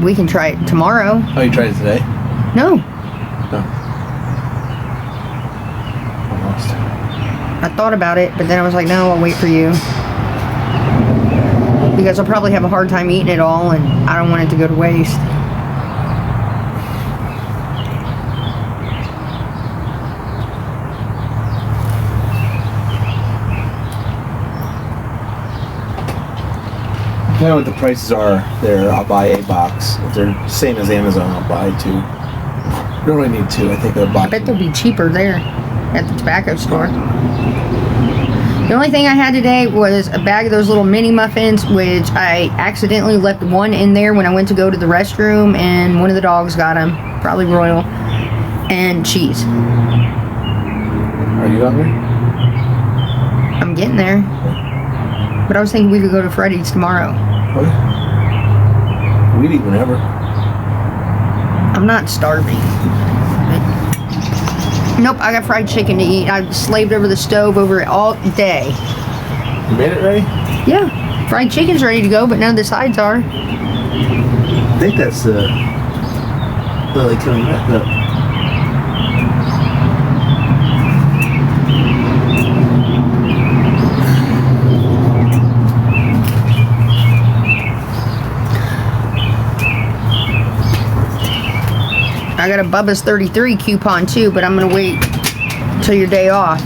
We can try it tomorrow. Oh, you tried it today? No. No. Almost. I thought about it, but then I was like, no, I'll wait for you. Because I'll probably have a hard time eating it all, and I don't want it to go to waste. Depending on what the prices are there, I'll buy a box. If they're the same as Amazon, I'll buy 2. I don't really need 2. I think a box. I bet they'll be cheaper there at the tobacco store. The only thing I had today was a bag of those little mini muffins, which I accidentally left one in there when I went to go to the restroom, and one of the dogs got them, probably Royal, and cheese. Are you hungry? I'm getting there. But I was thinking we could go to Freddy's tomorrow. What? We'd eat whenever. I'm not starving. Nope, I got fried chicken to eat. I slaved over the stove over it all day. You made it ready? Yeah, fried chicken's ready to go, but none of the sides are. I think that's Lily coming back up. I got a Bubba's 33 coupon too, but I'm gonna wait till your day off.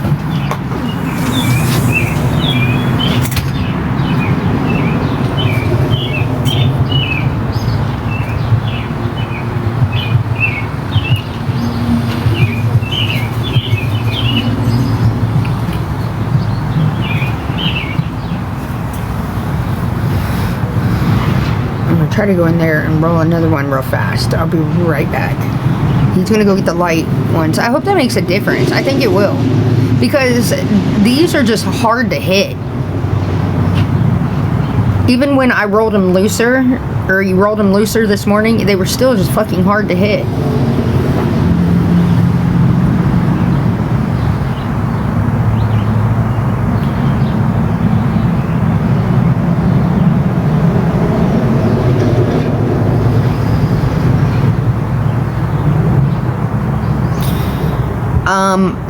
I'm gonna try to go in there and roll another one real fast. I'll be right back. He's gonna go get the light ones. I hope that makes a difference. I think it will. Because these are just hard to hit. Even when I rolled them looser, or you rolled them looser this morning, they were still just fucking hard to hit.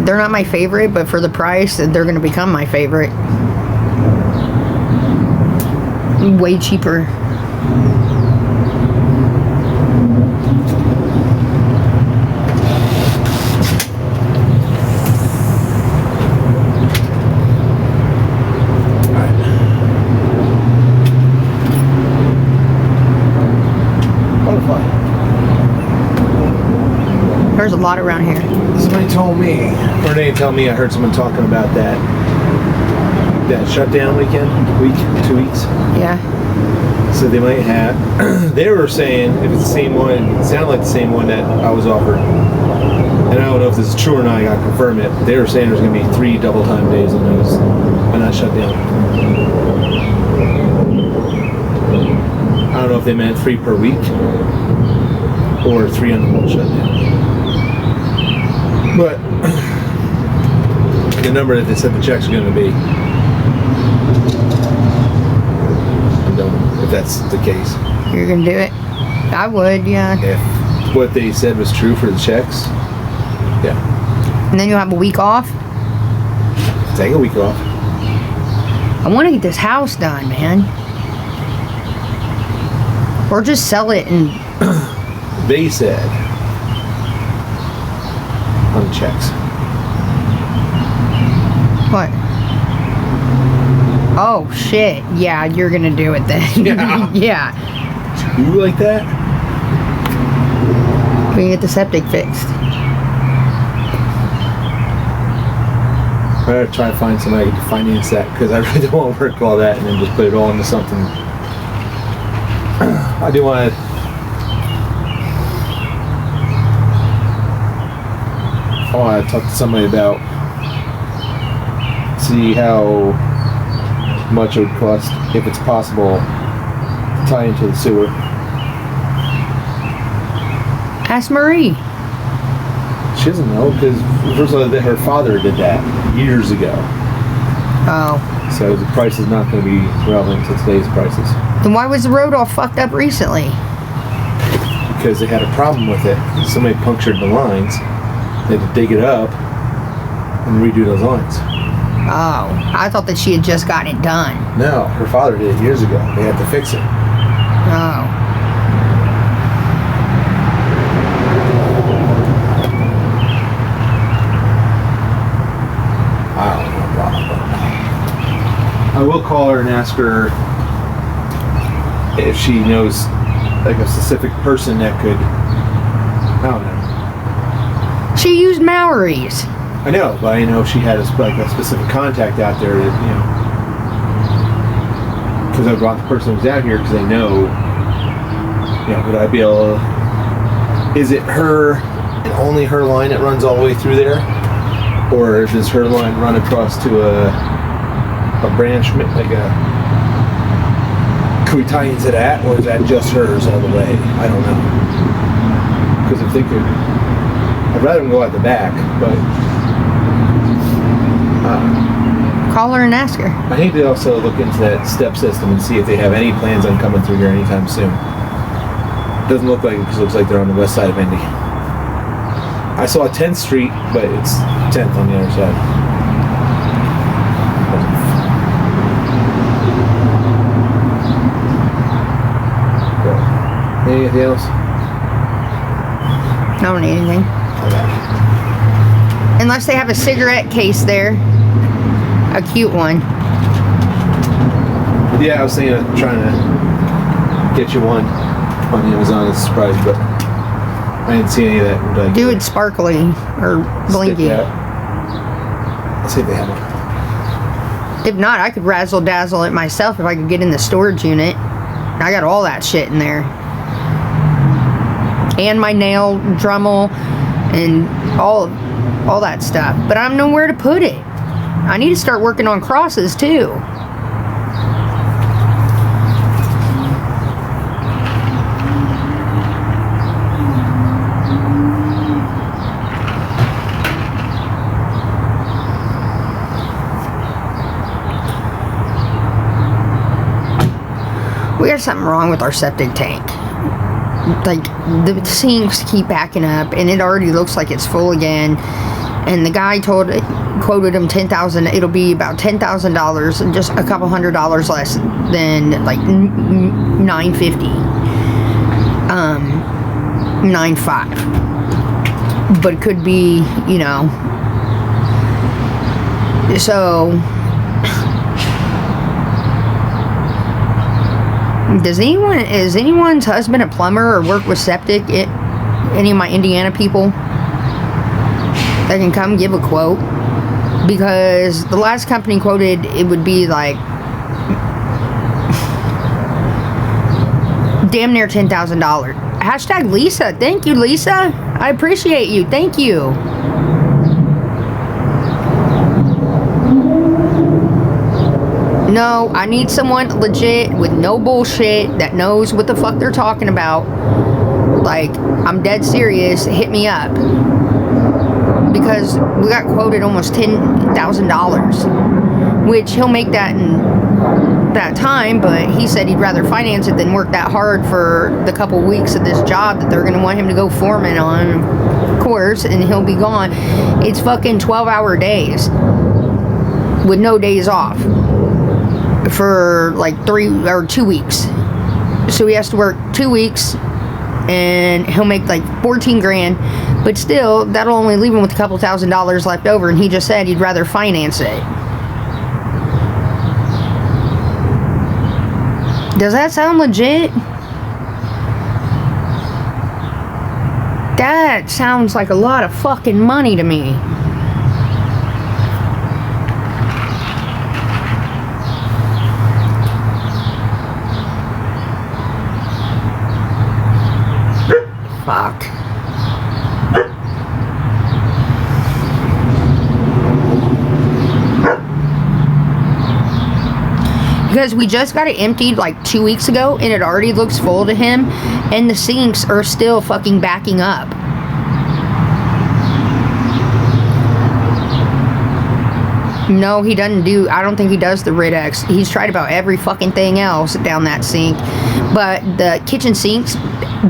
They're not my favorite, but for the price, they're going to become my favorite. Way cheaper. There's a lot around here. Somebody told me, or they tell me, I heard someone talking about that shutdown weekend, 2 weeks. Yeah. So they might have, they were saying, if it's the same one, it sounded like the same one that I was offered. And I don't know if this is true or not, I gotta confirm it. But they were saying there's gonna be 3 double time days on those, when that shut down. I don't know if they meant 3 per week, or 3 on the whole shutdown. But the number that they said the check's going to be, I don't know if that's the case. You're going to do it? I would, yeah. If what they said was true for the checks, yeah. And then you'll have a week off? Take a week off. I want to get this house done, man. Or just sell it and... They said on the checks. What? Oh, shit. Yeah, you're going to do it then. Yeah. Yeah. You like that? We can get the septic fixed. I gotta try to find somebody to finance that, because I really don't want to work all that and then just put it all into something. I do want to. I want to talk to somebody about, see how much it would cost, if it's possible, to tie into the sewer. Ask Marie. She doesn't know, because first of all, her father did that years ago. Oh. So the price is not going to be relevant to today's prices. Then why was the road all fucked up recently? because they had a problem with it. Somebody punctured the lines. They had to dig it up and redo those lines. Oh, I thought that she had just gotten it done. No, her father did it years ago. They had to fix it. Oh. I don't know. Blah, blah, blah. I will call her and ask her if she knows like a specific person that could. I don't know. She used Maori's. I know, but I know if she had a specific contact out there that, you know, because I brought the person who's out here because I know, you know, would I be able to, is it her and only her line that runs all the way through there? Or does her line run across to a branch, like a, can we tie into that, or is that just hers all the way? I don't know. Because if they could, I'd rather them go at the back, but Call her and ask her. I need to also look into that step system and see if they have any plans on coming through here anytime soon. Doesn't look like it because it looks like they're on the west side of Indy. I saw 10th Street, but it's 10th on the other side. Anything else? I don't need anything. Unless they have a cigarette case there. A cute one. Yeah, I was thinking of trying to get you one on Amazon as a surprise, but I didn't see any of that. Like, Do it sparkly or blinky. Let's see if they have one. If not, I could razzle dazzle it myself if I could get in the storage unit. I got all that shit in there. And my nail Dremel and all that stuff. But I don't know where to put it. I need to start working on crosses too. We got something wrong with our septic tank. Like, the sinks keep backing up, and it already looks like it's full again. And the guy quoted him $10,000. It'll be about $10,000, and just a couple $100 less than like $950, $9.5. But it could be, you know. So, is anyone's husband a plumber or work with septic? Any of my Indiana people that can come give a quote? Because the last company quoted, it would be like damn near $10,000. Hashtag Lisa. Thank you, Lisa. I appreciate you. Thank you. No, I need someone legit with no bullshit that knows what the fuck they're talking about. Like, I'm dead serious. Hit me up. Because we got quoted almost $10,000, which he'll make that in that time, but he said he'd rather finance it than work that hard for the couple weeks of this job that they're going to want him to go foreman on, of course, and he'll be gone. It's fucking 12-hour days with no days off for like 3 or 2 weeks. So he has to work 2 weeks and he'll make like 14 grand, but still that'll only leave him with a couple $1,000s left over, and he just said he'd rather finance it. Does that sound legit? That sounds like a lot of fucking money to me. Fuck. Because we just got it emptied like 2 weeks ago, and it already looks full to him, and the sinks are still fucking backing up. No, he doesn't do, I don't think he does the Rid-X. He's tried about every fucking thing else down that sink. but the kitchen sinks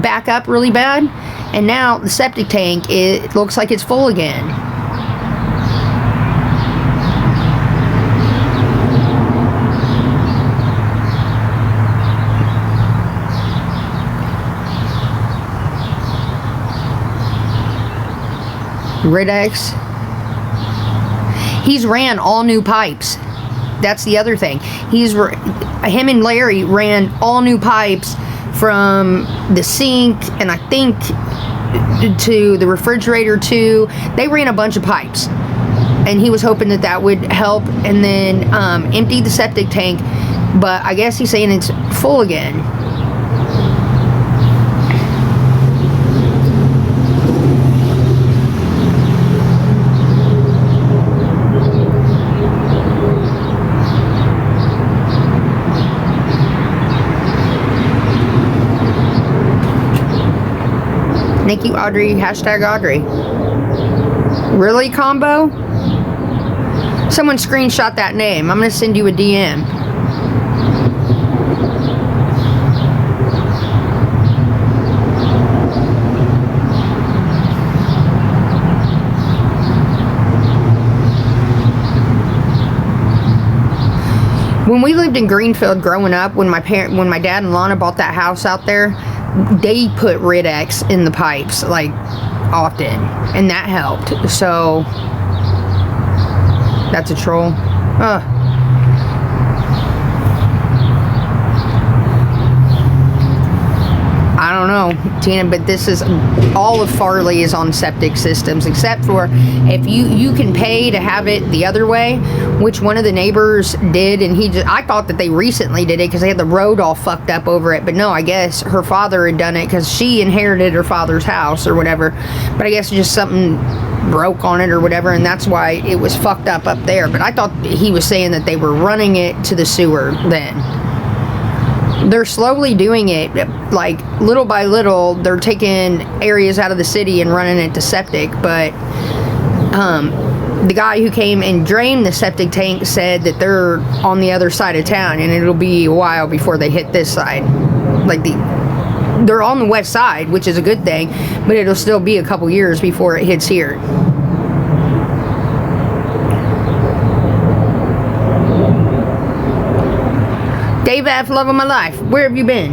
back up really bad, and now the septic tank, it looks like it's full again. Riddex. He's ran all new pipes. That's the other thing. Him and Larry ran all new pipes from the sink, and I think to the refrigerator too. They ran a bunch of pipes, and he was hoping that that would help, and then empty the septic tank. But I guess he's saying it's full again. Nikki Audrey, hashtag Audrey. Really, combo? Someone screenshot that name. I'm going to send you a DM. When we lived in Greenfield growing up, when my dad and Lana bought that house out there, they put Riddex in the pipes, like, often, and that helped. So that's a troll. I don't know, Tina, but this is all of Farley is on septic systems, except for if you can pay to have it the other way, which one of the neighbors did, and I thought that they recently did it because they had the road all fucked up over it, but no, I guess her father had done it because she inherited her father's house or whatever, but I guess just something broke on it or whatever, and that's why it was fucked up there. But I thought he was saying that they were running it to the sewer then. They're slowly doing it, like, little by little. They're taking areas out of the city and running it to septic, but the guy who came and drained the septic tank said that they're on the other side of town, and it'll be a while before they hit this side. Like, they're on the west side, which is a good thing, but it'll still be a couple years before it hits here. Dave F., love of my life. Where have you been?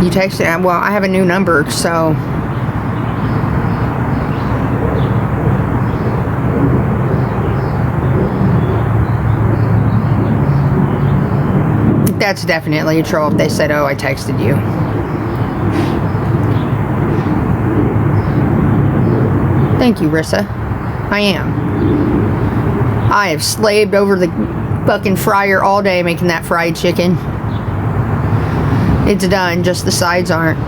You texted? Well, I have a new number, so. That's definitely a troll if they said, oh, I texted you. Thank you, Rissa. I am. I have slaved over the fucking fryer all day making that fried chicken. It's done, just the sides aren't.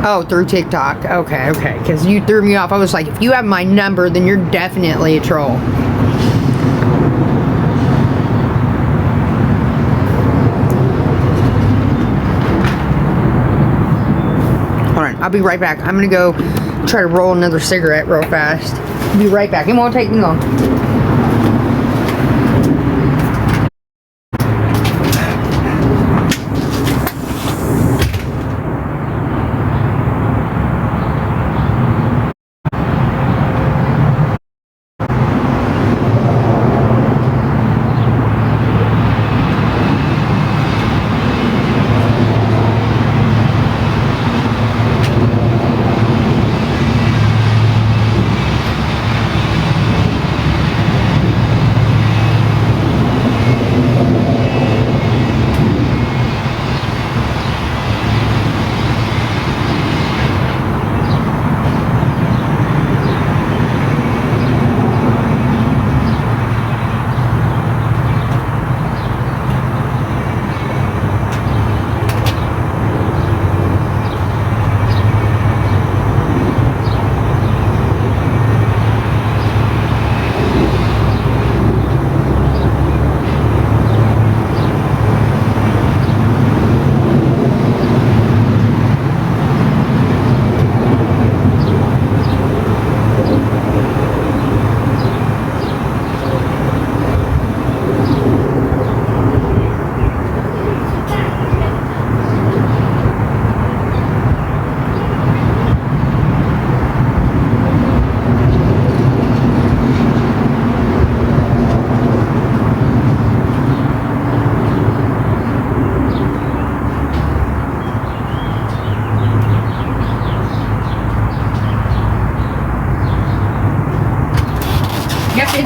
Oh, through TikTok. Okay. Because you threw me off. I was like, if you have my number, then you're definitely a troll. I'll be right back. I'm gonna go try to roll another cigarette real fast. Be right back. It won't take me long.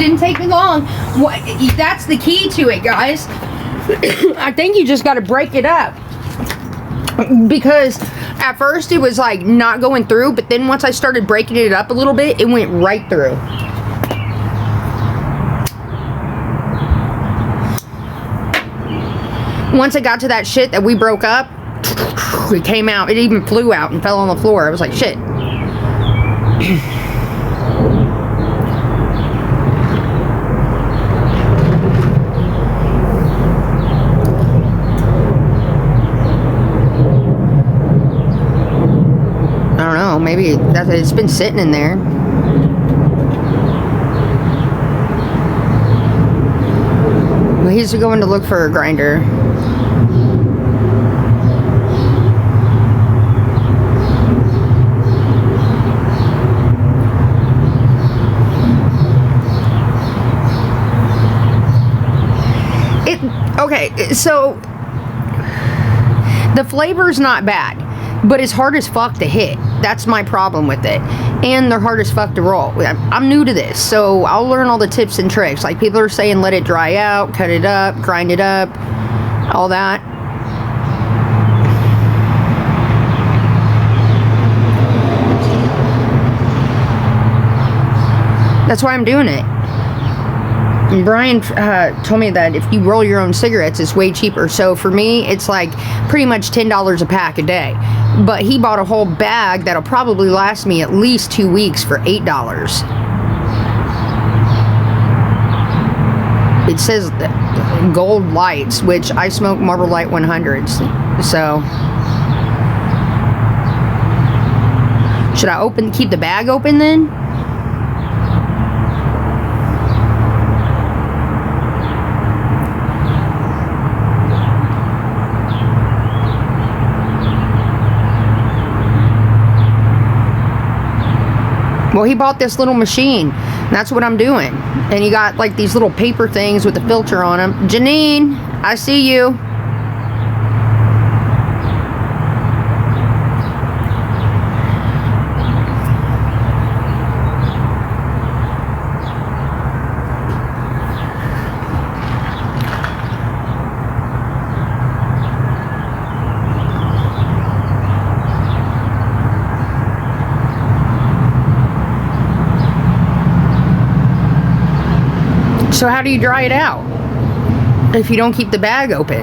didn't take me long. That's the key to it, guys. I think you just got to break it up. Because at first it was like not going through, but then once I started breaking it up a little bit, it went right through. Once it got to that shit that we broke up, it came out. It even flew out and fell on the floor. I was like, shit. I don't know. Maybe it's been sitting in there. Well, he's going to look for a grinder. Okay, so the flavor's not bad, but it's hard as fuck to hit. That's my problem with it. And they're hard as fuck to roll. I'm new to this, so I'll learn all the tips and tricks. Like people are saying, let it dry out, cut it up, grind it up, all that. That's why I'm doing it. And Brian told me that if you roll your own cigarettes, it's way cheaper. So for me, it's like pretty much $10 a pack a day. But he bought a whole bag that'll probably last me at least 2 weeks for $8. It says Gold Lights, which I smoke Marlboro Light 100s. So should I keep the bag open then? Well, he bought this little machine, and that's what I'm doing. And he got like these little paper things with the filter on them. Janine, I see you. So how do you dry it out if you don't keep the bag open?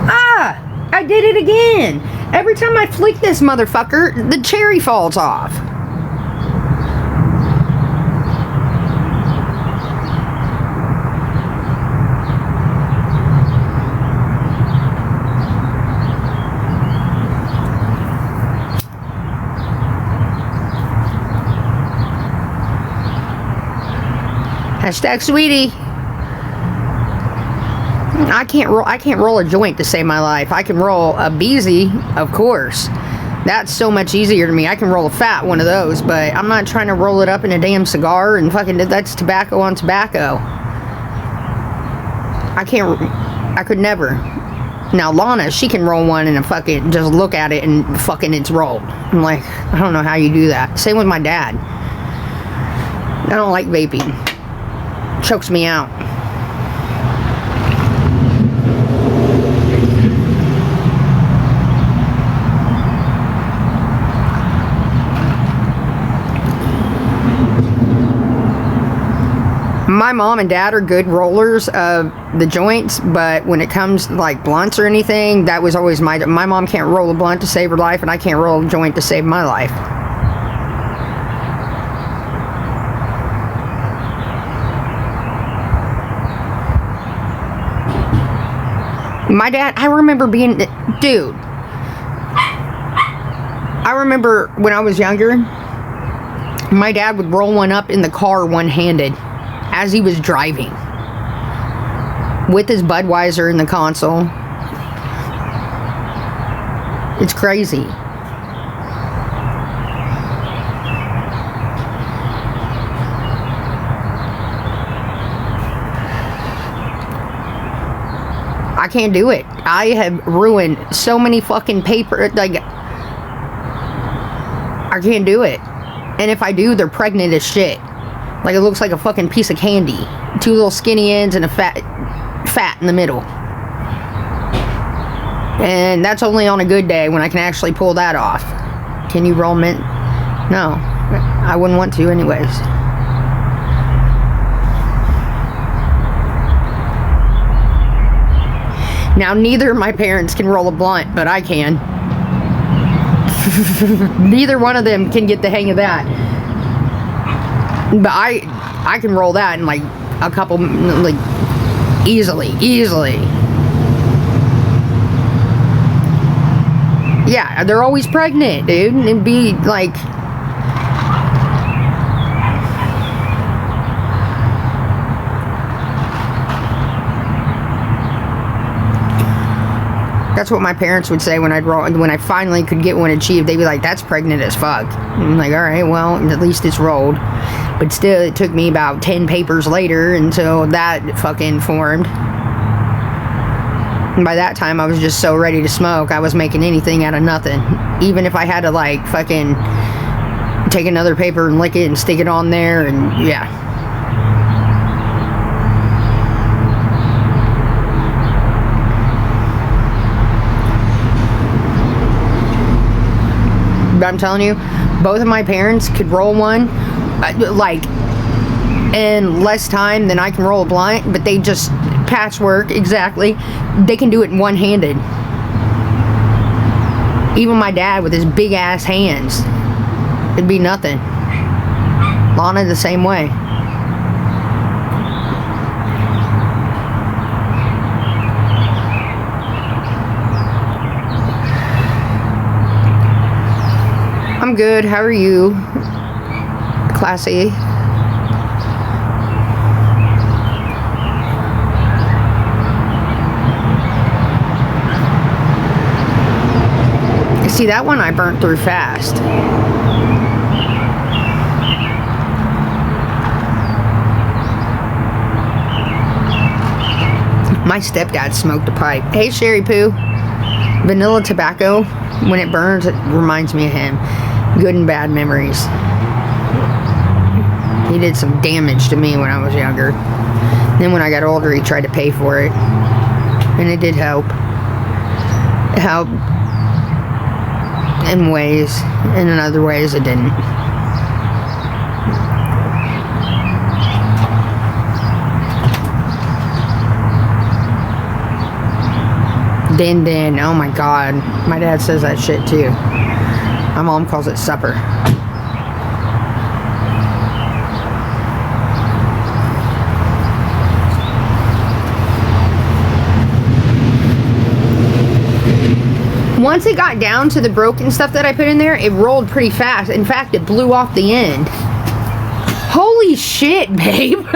Ah! I did it again! Every time I flick this motherfucker, the cherry falls off. Hashtag sweetie. I can't roll a joint to save my life. I can roll a Beezy, of course. That's so much easier to me. I can roll a fat one of those, but I'm not trying to roll it up in a damn cigar and fucking that's tobacco on tobacco. I could never. Now Lana, she can roll one and fucking just look at it and fucking it's rolled. I'm like, I don't know how you do that. Same with my dad. I don't like vaping. Chokes me out. My mom and dad are good rollers of the joints, but when it comes to like blunts or anything, that was always my mom can't roll a blunt to save her life, and I can't roll a joint to save my life. My dad, I remember being, dude, I remember when I was younger, my dad would roll one up in the car one-handed as he was driving with his Budweiser in the console. It's crazy. I can't do it. I have ruined so many fucking paper, like, I can't do it. And if I do, they're pregnant as shit. Like, it looks like a fucking piece of candy. 2 little skinny ends and a fat in the middle. And that's only on a good day when I can actually pull that off. Can you roll mint? No. I wouldn't want to anyways. Now, neither of my parents can roll a blunt, but I can. Neither one of them can get the hang of that. But I can roll that in like a couple, like, easily. Yeah, they're always pregnant, dude. And it'd be like, that's what my parents would say when I finally could get one achieved. They'd be like, that's pregnant as fuck. And I'm like, all right, well, at least it's rolled. But still, it took me about 10 papers later until that fucking formed. And by that time, I was just so ready to smoke, I was making anything out of nothing. Even if I had to, like, fucking take another paper and lick it and stick it on there, and yeah. But I'm telling you, both of my parents could roll one, like, in less time than I can roll a blunt, but they just patchwork, exactly. They can do it one-handed. Even my dad with his big ass hands, it'd be nothing. Lana the same way. I'm good. How are you? Classy. See, that one I burnt through fast. My stepdad smoked a pipe. Hey, Sherry Poo. Vanilla tobacco, when it burns, it reminds me of him. Good and bad memories. He did some damage to me when I was younger. Then when I got older, he tried to pay for it. And it did help. It helped in ways, and in other ways it didn't. Din, oh my god. My dad says that shit too. My mom calls it supper. Once it got down to the broken stuff that I put in there, it rolled pretty fast. In fact, it blew off the end. Holy shit, babe.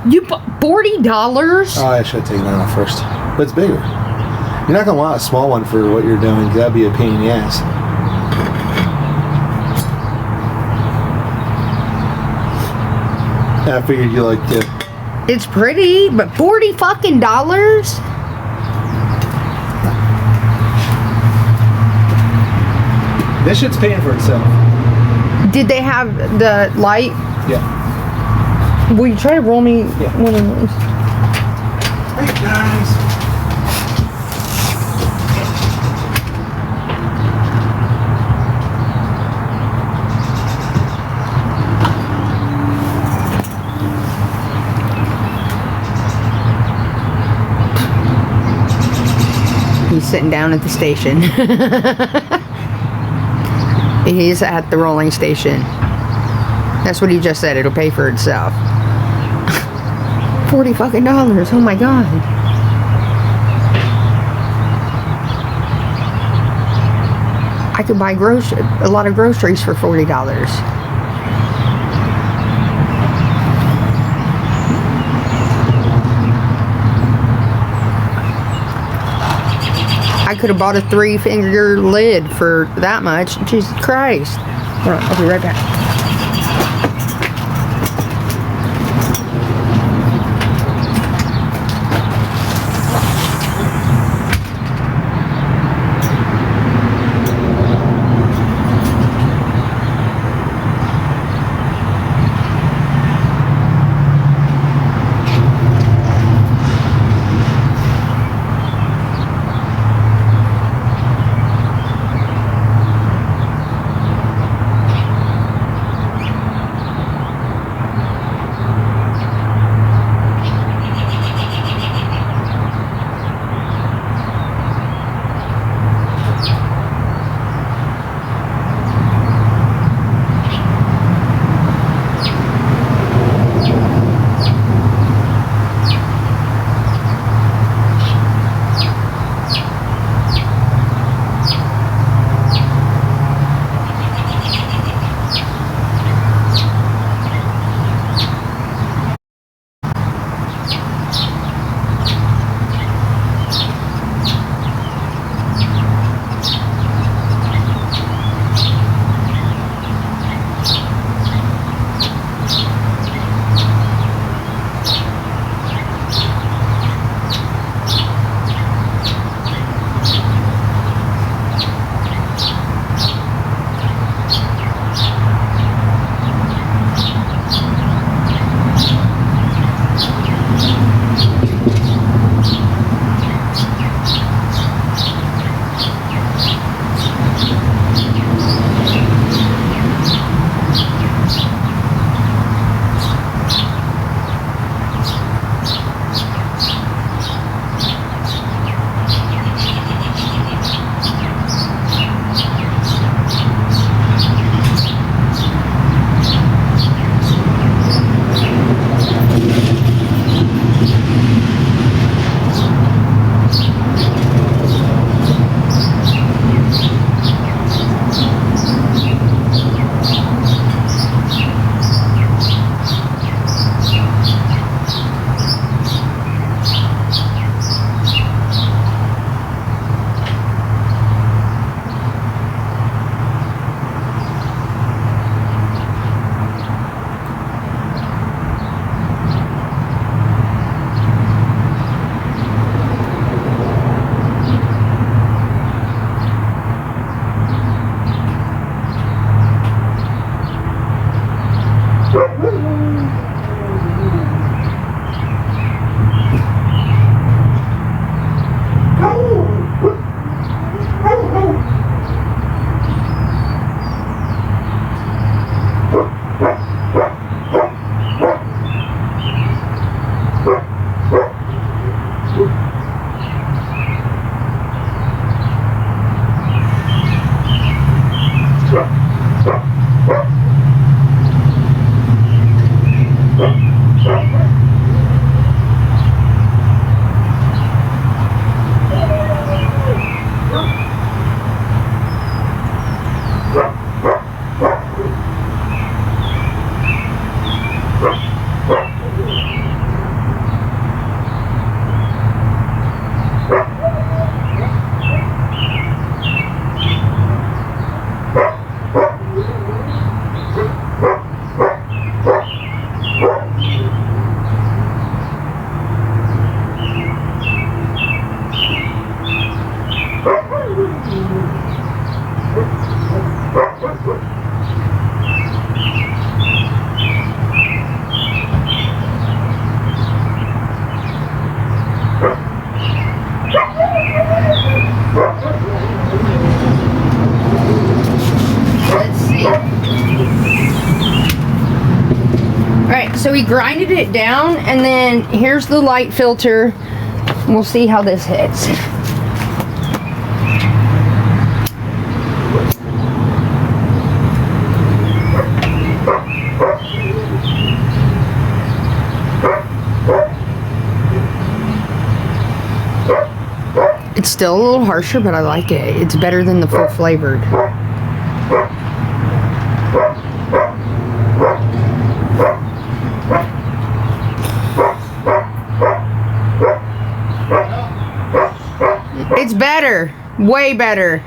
You put $40? Oh, I should have taken that off first. But it's bigger. You're not going to want a small one for what you're doing, because that'd be a pain in the ass. I figured you liked it. It's pretty, but $40 fucking dollars? This shit's paying for itself. Did they have the light? Yeah. Will you try to roll me one of those? Hey guys. He's sitting down at the station. He's at the rolling station. That's what he just said. It'll pay for itself. $40 fucking dollars. Oh my god. I could buy a lot of groceries for $40. I could have bought a 3-finger lid for that much. Jesus Christ. Hold on, I'll be right back. Let's see. Alright, so we grinded it down, and then here's the light filter. We'll see how this hits. It's still a little harsher, but I like it. It's better than the full flavored. It's better. Way better.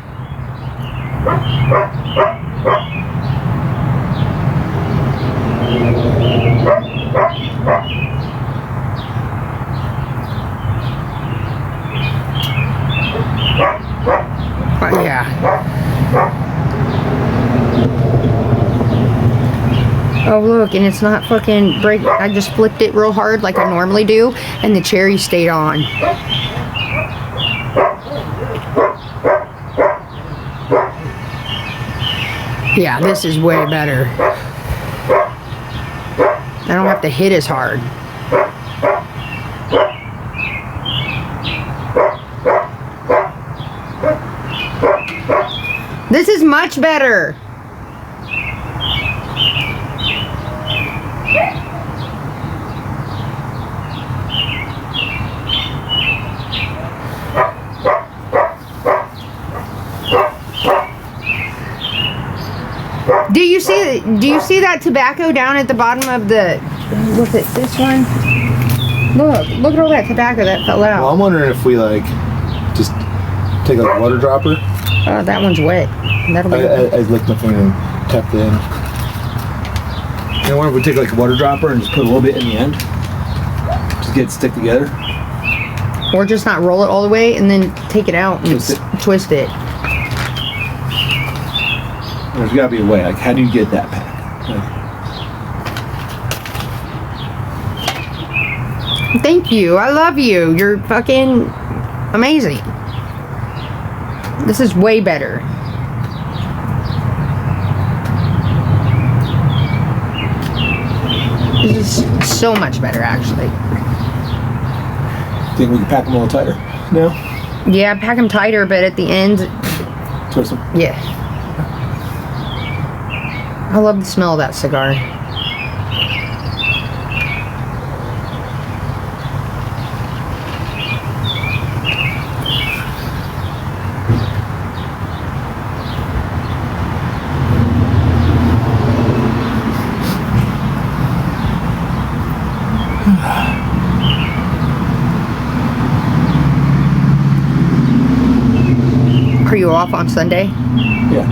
Oh, yeah. Oh, look, and it's not fucking break. I just flipped it real hard like I normally do, and the cherry stayed on. Yeah, this is way better. I don't have to hit as hard. This is much better. Do you see that tobacco down at the bottom of the, look at this one? Look at all that tobacco that fell out. Well, I'm wondering if we like just take like a water dropper. That one's wet. That'll be I licked my finger and tapped it in. I wonder if we take like a water dropper and just put a little bit in the end. Just get it stick together. Or just not roll it all the way and then take it out and twist it. There's got to be a way. Like, how do you get that pack? Like, thank you. I love you. You're fucking amazing. This is way better. This is so much better, actually. think we can pack them a little tighter now? Yeah, pack them tighter, but at the end, Twist them. yeah. I love the smell of that cigar. Are you off on Sunday? Yeah.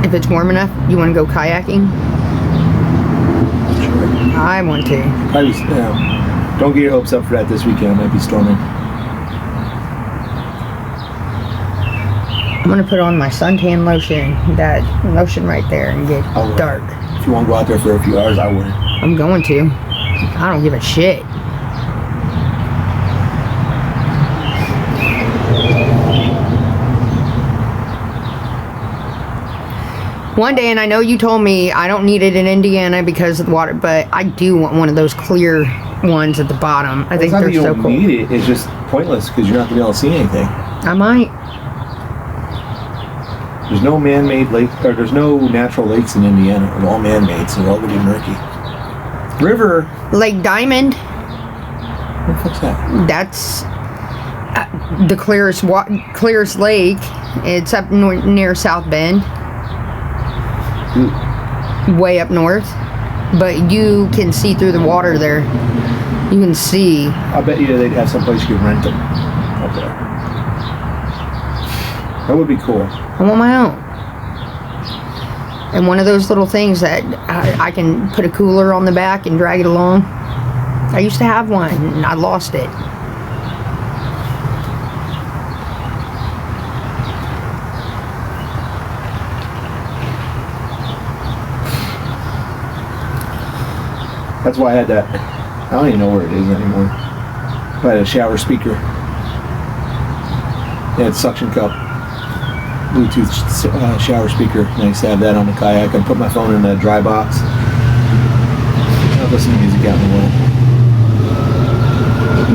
If it's warm enough, you want to go kayaking? Sure. I want to. Probably, don't get your hopes up for that this weekend. It might be storming. I'm gonna put on my suntan lotion, that lotion right there, and get Oh, dark. If you want to go out there for a few hours, I would. I'm going to. I don't give a shit. One day, and I know you told me I don't need it in Indiana because of the water, but I do want one of those clear ones at the bottom. I think It's not they're that you so don't cool. need it. It's just pointless because you're not going to be able to see anything. I might. There's no man-made lake, or there's no natural lakes in Indiana. They're all man-made, so they're all going to be murky. River. Lake Diamond. What the fuck's that? That's the clearest lake. It's up near South Bend, way up north. But you can see through the water there. You can see. I bet you they'd have some place you could rent them up there. That would be cool. I want my own. And one of those little things that I can put a cooler on the back and drag it along. I used to have one and I lost it. That's why I had that. I don't even know where it is anymore. But I had a shower speaker. It had suction cup. Bluetooth shower speaker. Nice to have that on the kayak. I can put my phone in the dry box. I'll listen to music out in the wind.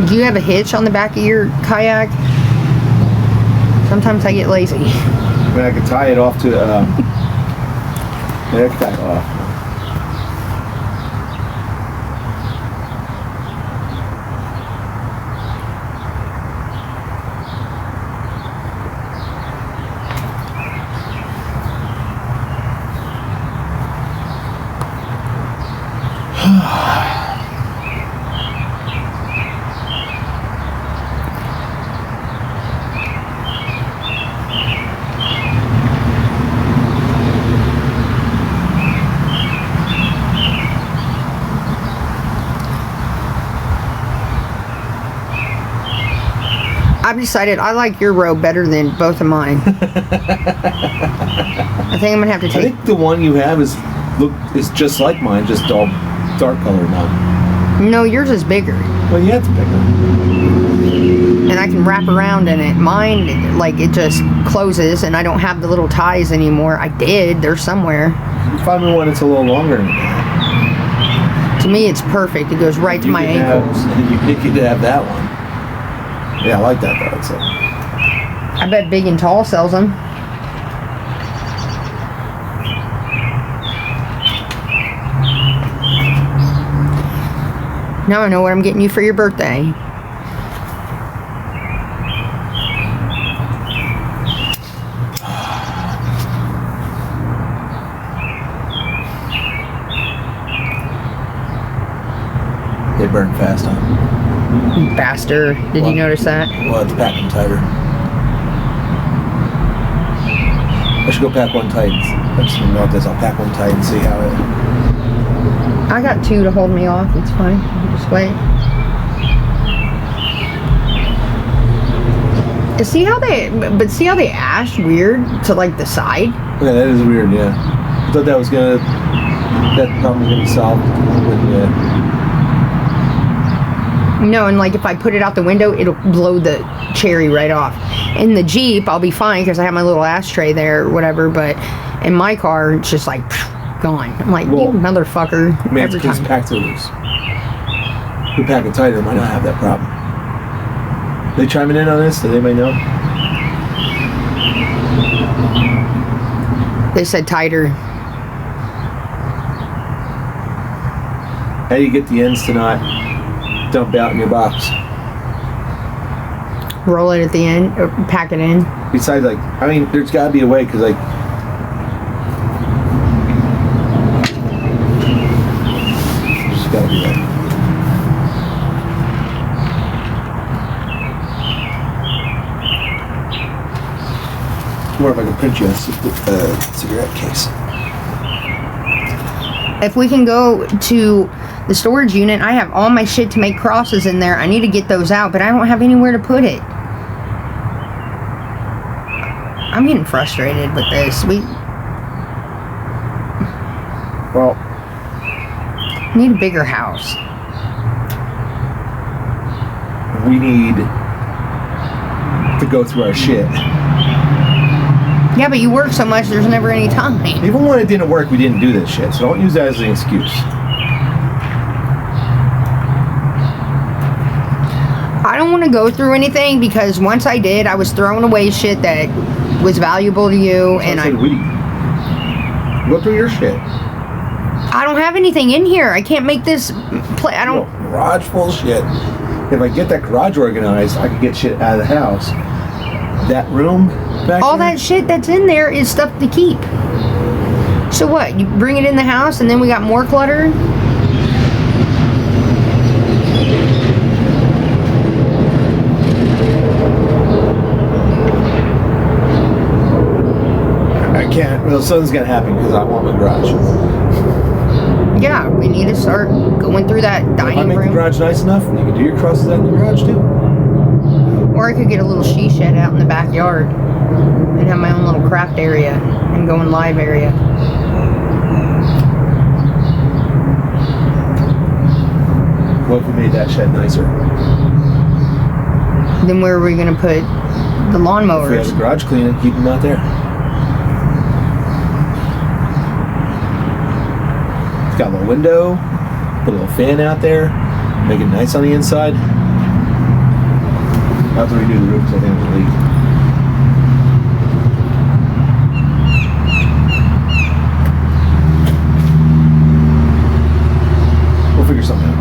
Do you have a hitch on the back of your kayak? Sometimes I get lazy. I mean, I could tie it off to. Yeah, I could tie it off. I've decided I like your robe better than both of mine. I think I'm gonna have to I take. think the one you have is just like mine, just all dark color now. No, yours is bigger, Well, you have to pick them. and I can wrap around in it. Mine, like it just closes, and I don't have the little ties anymore. I did. They're somewhere. You find me one that's a little longer than that. To me, it's perfect. It goes right to my ankles. You could have that one. Yeah, I like that though. It's I bet Big and Tall sells them. Now I know what I'm getting you for your birthday. they burn fast, huh? Bastard. Did you notice that? Well, it's packing tighter. I should go pack one tight. I just don't know what this. I'll pack one tight and see how it. I got 2 to hold me off. It's fine. Just wait. See how they ash weird to like the side? Yeah, that is weird. Yeah, I thought that problem was gonna be solved. But, yeah. No, and like if I put it out the window, it'll blow the cherry right off. In the Jeep, I'll be fine because I have my little ashtray there or whatever. But in my car, it's just like gone. I'm like, Well, you motherfucker. Maybe Every because time. it's packed too loose. If we pack it tighter, might not have that problem. They chiming in on this? Does anybody know? They said tighter. How do you get the ends to not dump out in your box? Roll it at the end, or pack it in. Besides, like, I mean, there's got to be a way because, like, there's got to be a way. Or if I can print you a cigarette case. If we can go to the storage unit, I have all my shit to make crosses in there. I need to get those out, but I don't have anywhere to put it. I'm getting frustrated with this. We Well, need a bigger house. we need to go through our shit. Yeah, but you work so much, there's never any time. Even when it didn't work, we didn't do this shit. So don't use that as an excuse. I don't want to go through anything because once I did, I was throwing away shit that was valuable to you, and I said, we go through your shit. I don't have anything in here. I can't make this play. I don't. Garage full of shit. If I get that garage organized, I could get shit out of the house. That room back All there, that shit that's in there is stuff to keep. So what? You bring it in the house, and then we got more clutter. I can't. Well, something's gonna happen because I want my garage. Yeah, we need to start going through that If I dining make the room. garage nice enough, you can do your crosses out in the garage too. Or I could get a little she shed out in the backyard and have my own little craft area and go in live area. What if we made that shed nicer? Then where are we gonna put the If we had lawnmowers? a garage cleaner, keep them out there. It's got a little window, put a little fan out there, make it nice on the inside. After we do the roof, 'cause I think it's a leak. We'll figure something out.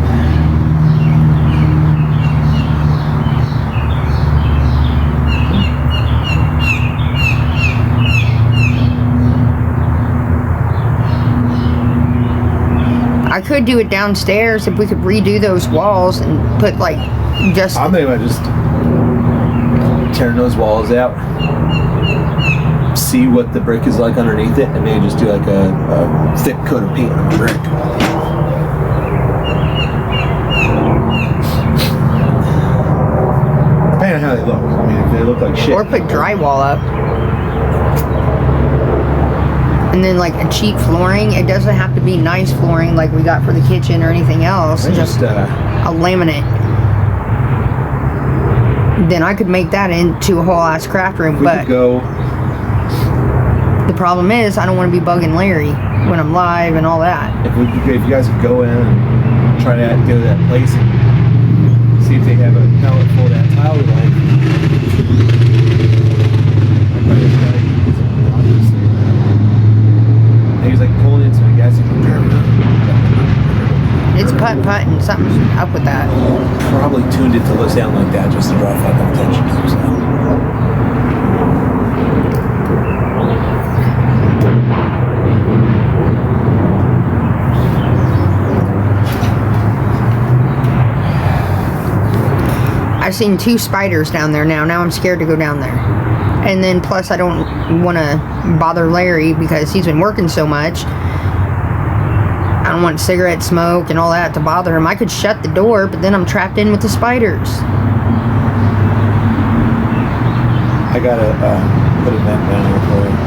I could do it downstairs if we could redo those walls and put like just I'm thinking about just tearing those walls out, see what the brick is like underneath it, and maybe just do like a thick coat of paint on the brick. Depending on how they look. I mean, if they look like shit. or put drywall up. And then like a cheap flooring. It doesn't have to be nice flooring like we got for the kitchen or anything else. Just A laminate. Then I could make that into a whole ass craft room. we But could go. the problem is I don't want to be bugging Larry when I'm live and all that. If you guys could go in and try to go to that place and see if they have a pallet full of that tile we like. He was like pulling into the gas station. It's putt and something's up with that. Probably tuned it to sound like that just to draw fucking attention to himself. I've seen 2 spiders down there now. Now I'm scared to go down there. And then plus I don't want to bother Larry because he's been working so much. I don't want cigarette smoke and all that to bother him. I could shut the door, but then I'm trapped in with the spiders. I gotta put a vent down here for you.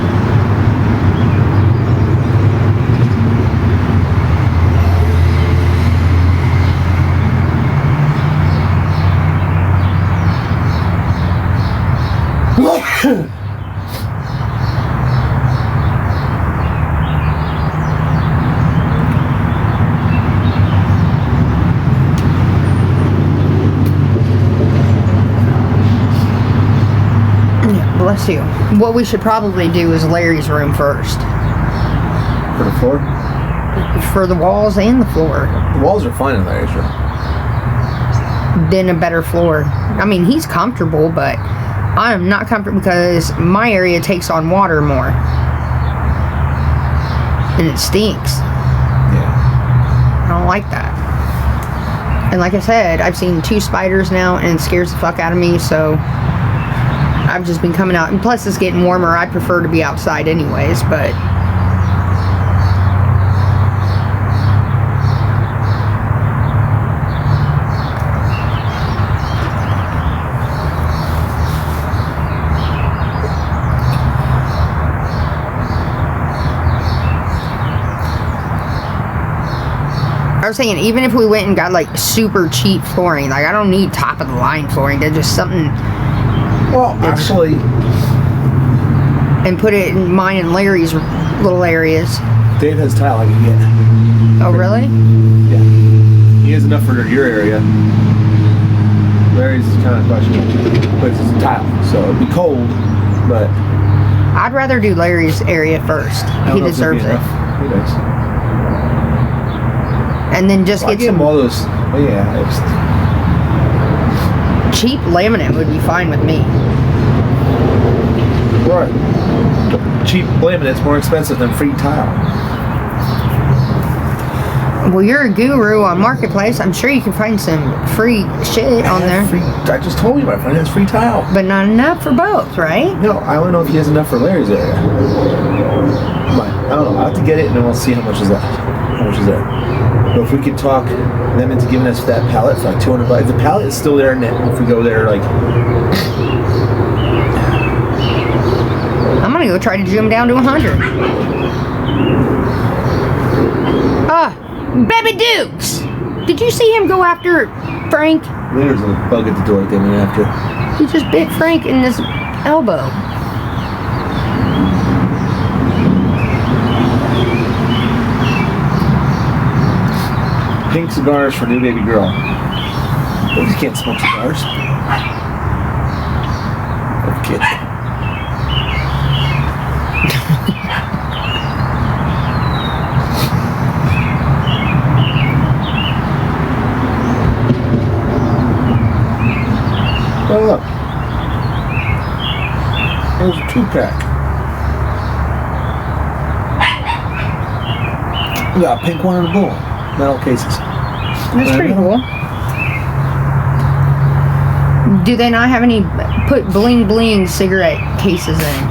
Bless you. What we should probably do is Larry's room first. For the floor? For the walls and the floor. The walls are fine in Larry's room. Then a better floor. I mean, he's comfortable, but I am not comfortable because my area takes on water more. And it stinks. Yeah. I don't like that. And like I said, I've seen 2 spiders now and it scares the fuck out of me, so I've just been coming out. And plus it's getting warmer. I prefer to be outside anyways, but I was saying, even if we went and got like super cheap flooring, like I don't need top of the line flooring, they're just something, Well, actually, and put it in mine and Larry's little areas. Dave has tile I can get. Oh, really? Yeah. He has enough for your area. Larry's is kind of questionable, but it's tile, so it'd be cold, but I'd rather do Larry's area first. I don't He know if it'd be deserves it. enough. He does. And then just Well, I get give him some all those. Well, yeah, it's cheap laminate would be fine with me. right. Cheap laminate's more expensive than free tile. Well, you're a guru on Marketplace. I'm sure you can find some free shit on there. I just told you my friend has free tile. But not enough for both, right? No, I don't know if he has enough for Larry's area. But I don't know. I'll have to get it and then we'll see how much is left. How much is there. But if we could talk them into giving us that pallet for like $200. If the pallet is still there, and if we go there, like, I'm gonna go try to zoom down to 100. Ah, Baby Dukes! Did you see him go after Frank? There's a bug at the door that they went after. He just bit Frank in his elbow. Pink cigars for new baby girl. Babies can't smoke cigars. Okay. Oh, look. There's a 2-pack. We got a pink one and a blue one. Metal cases. That's pretty cool. Do they not have any put bling bling cigarette cases in?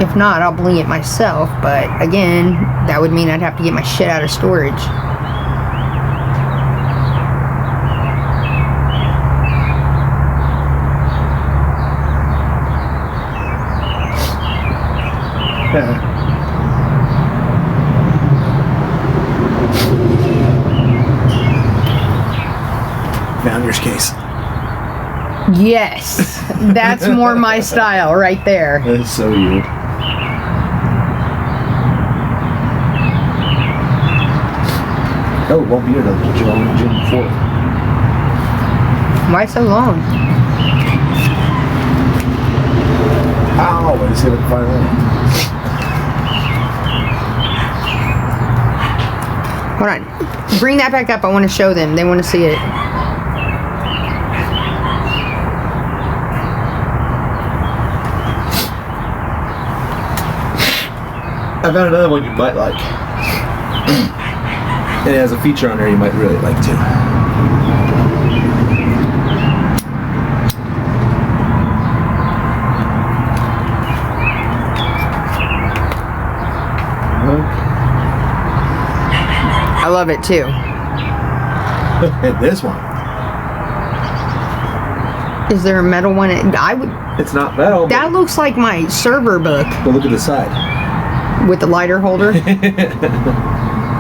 If not, I'll bling it myself, but again, that would mean I'd have to get my shit out of storage. Founder's case. Yes, that's more my style right there. That is so you. Oh, it won't be here till June 4th. Why so long? Oh, wait, see if I can find that. Hold on. Bring that back up. I want to show them. They want to see it. I found another one you might like. It has a feature on there you might really like too. I love it too. And this one. Is there a metal one? I would. It's not metal. That looks like my server book But look at the side. with the lighter holder.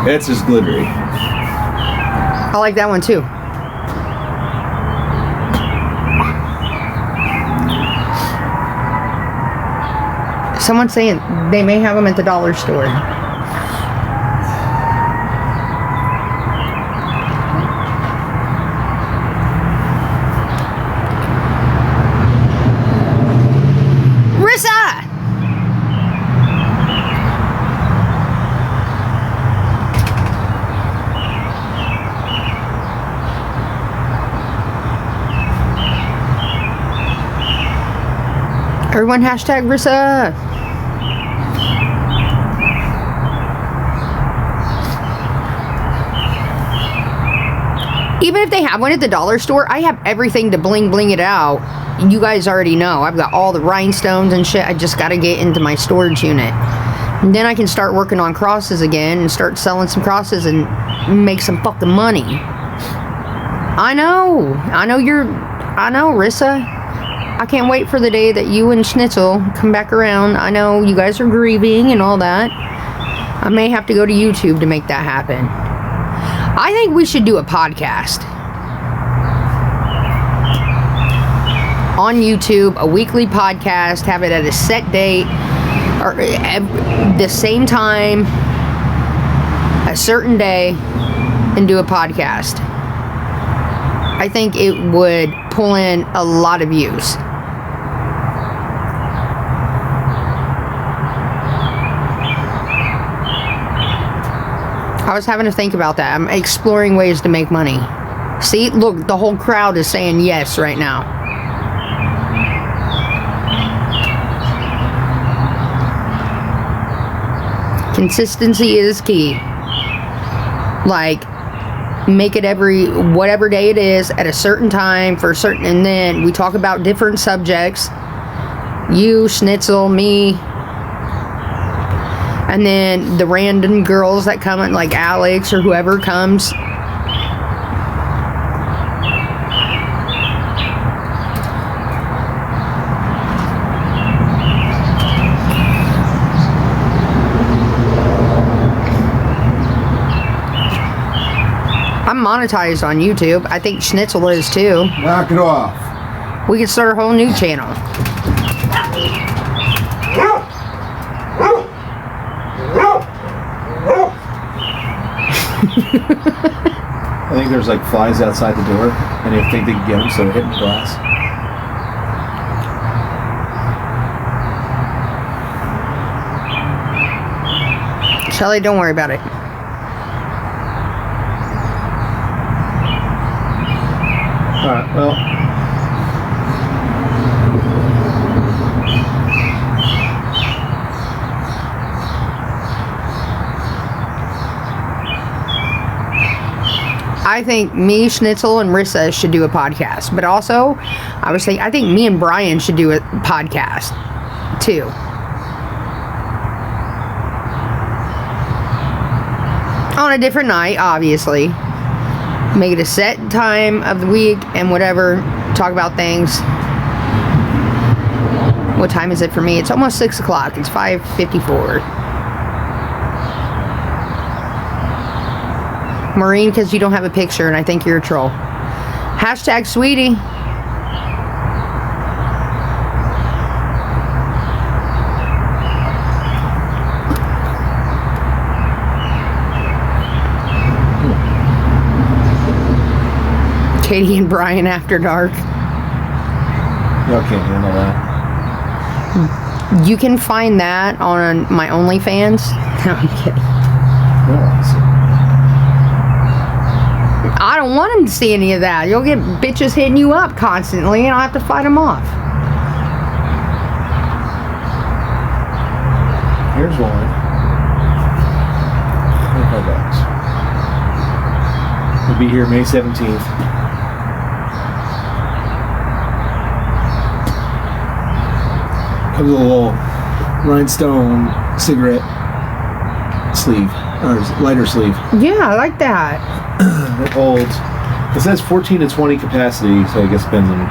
It's just glittery. I like that one too. Someone's saying they may have them at the dollar store. Rissa! Everyone hashtag Rissa. Even if they have one at the dollar store, I have everything to bling bling it out. You guys already know. I've got all the rhinestones and shit. I just got to get into my storage unit. And then I can start working on crosses again and start selling some crosses and make some fucking money. I know, Rissa. I can't wait for the day that you and Schnitzel come back around. I know you guys are grieving and all that. I may have to go to YouTube to make that happen. I think we should do a podcast on YouTube, a weekly podcast, have it at a set date, or the same time, a certain day, and do a podcast. I think it would pull in a lot of views. I was having to think about that. I'm exploring ways to make money. See, look, the whole crowd is saying yes right now. Consistency is key. Like, make it every whatever day it is at a certain time for a certain, and then we talk about different subjects. You, Schnitzel, me, and then the random girls that come in, like Alex or whoever comes. monetized on YouTube. I think Schnitzel is too. Knock it off. We could start a whole new channel. I think there's like flies outside the door, and they think they can get them, so they're hitting the glass. Shelly, don't worry about it. Alright, well. I think me, Schnitzel, and Rissa should do a podcast. But also, I think me and Brian should do a podcast too. On a different night, obviously. Make it a set time of the week and whatever. Talk about things. What time is it for me? It's almost 6 o'clock. It's 5:54. Maureen, because you don't have a picture and I think you're a troll. Hashtag sweetie. Katie and Brian after dark. Y'all can't handle that. You can find that on my OnlyFans. No, I'm kidding. I don't want him to see any of that. You'll get bitches hitting you up constantly and I'll have to fight them off. Here's one. $25. We'll be here May 17th. Comes with a little rhinestone cigarette sleeve, or lighter sleeve. Yeah, I like that. It holds. It says 14 to 20 capacity, so I guess depends on.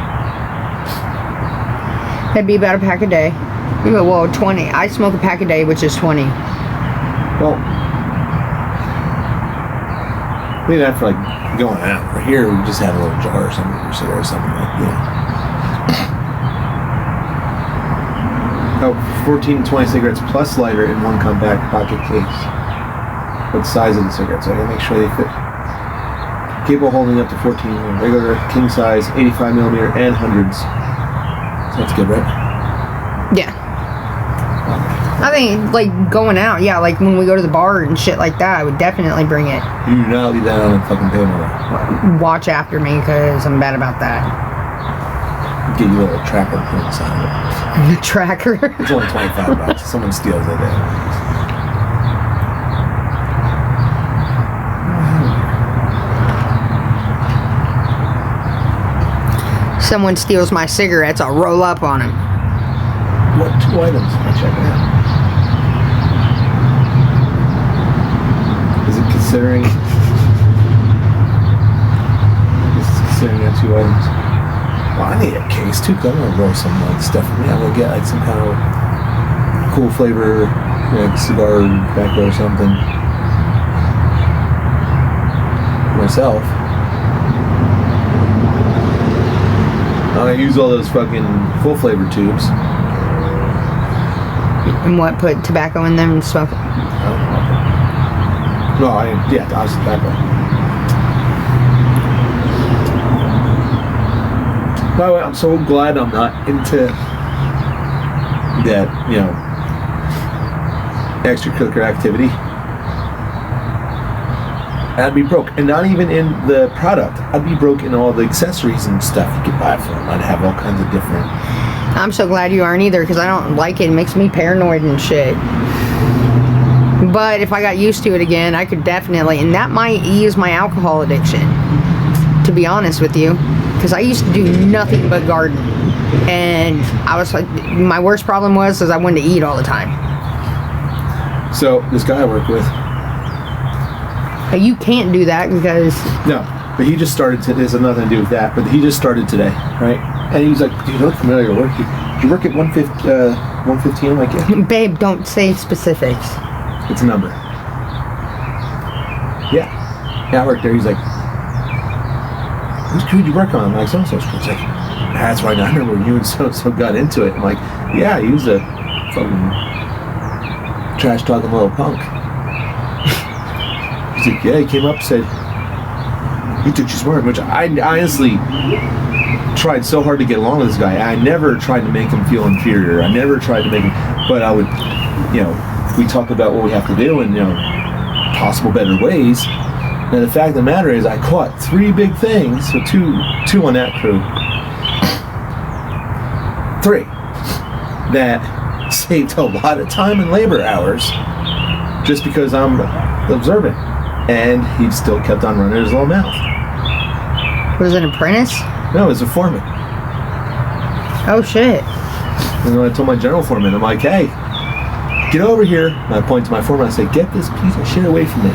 That'd be about a pack a day. Well, 20. I smoke a pack a day, which is 20. Well, maybe that for like going out. Right here, we just have a little jar or something, or something like Oh, 14 to 20 cigarettes plus lighter in one compact pocket case. What size of the cigarettes? So I gotta make sure they fit. Capable holding up to 14 regular, king size, 85 millimeter, and hundreds. So that's good, right? Yeah. I think, like, going out, yeah, like when we go to the bar and shit like that, I would definitely bring it. You do not leave that on the fucking table. Watch after me, because I'm bad about that. Get you a little tracker put inside of it. The tracker. It's only $25. If someone steals it, Someone steals my cigarettes, I'll roll up on him. What 2 items am I checking out? Is it considering? Is it considering that 2 items? Well, I need a case too, because I'm gonna roll some like stuff. I'm gonna get like some kind of cool flavor, like cigar tobacco or something myself. I'm gonna use all those fucking full flavor tubes. And what, put tobacco in them and smoke it? No, I was tobacco. By the way, I'm so glad I'm not into that, extracurricular activity. I'd be broke, and not even in the product. I'd be broke in all the accessories and stuff you could buy for them. I'd have all kinds of different. I'm so glad you aren't either, because I don't like it. It makes me paranoid and shit. But if I got used to it again, I could definitely, and that might ease my alcohol addiction, to be honest with you. Because I used to do nothing but garden. And I was like, my worst problem was I wanted to eat all the time. So, this guy I work with. But you can't do that because... No, but he just started today. This has nothing to do with that, but he just started today, right? And he was like, dude, you look familiar. Did you work at 115? I'm like, yeah. Babe, don't say specifics. It's a number. Yeah. Yeah, I worked there. He's like, whose crew did you work on? I'm like, so-and-so's crew. He's like, that's right, I remember you and so-and-so got into it. I'm like, yeah, he was a fucking trash-talking little punk. He's like, yeah, he came up and said, you think she's smart, which I honestly tried so hard to get along with this guy. I never tried to make him feel inferior. I never tried to make him, but I would, we talk about what we have to do and, possible better ways. And the fact of the matter is I caught 3 big things, so two on that crew. 3 that saved a lot of time and labor hours just because I'm observant. And he still kept on running his little mouth. Was it an apprentice? No, it was a foreman. Oh shit. And I told my general foreman, I'm like, hey, get over here. And I point to my foreman, I say, get this piece of shit away from me.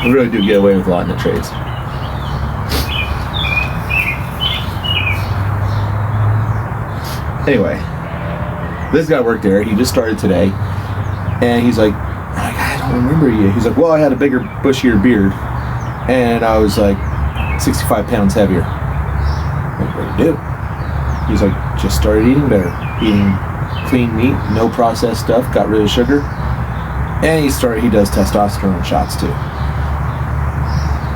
We really do get away with a lot in the trades. Anyway, this guy worked there. He just started today. And he's like, I don't remember you. He's like, well, I had a bigger, bushier beard. And I was like 65 pounds heavier. I'm like, what do you do? He's like, just started eating better. Eating clean meat, no processed stuff, got rid of sugar. And he does testosterone shots too.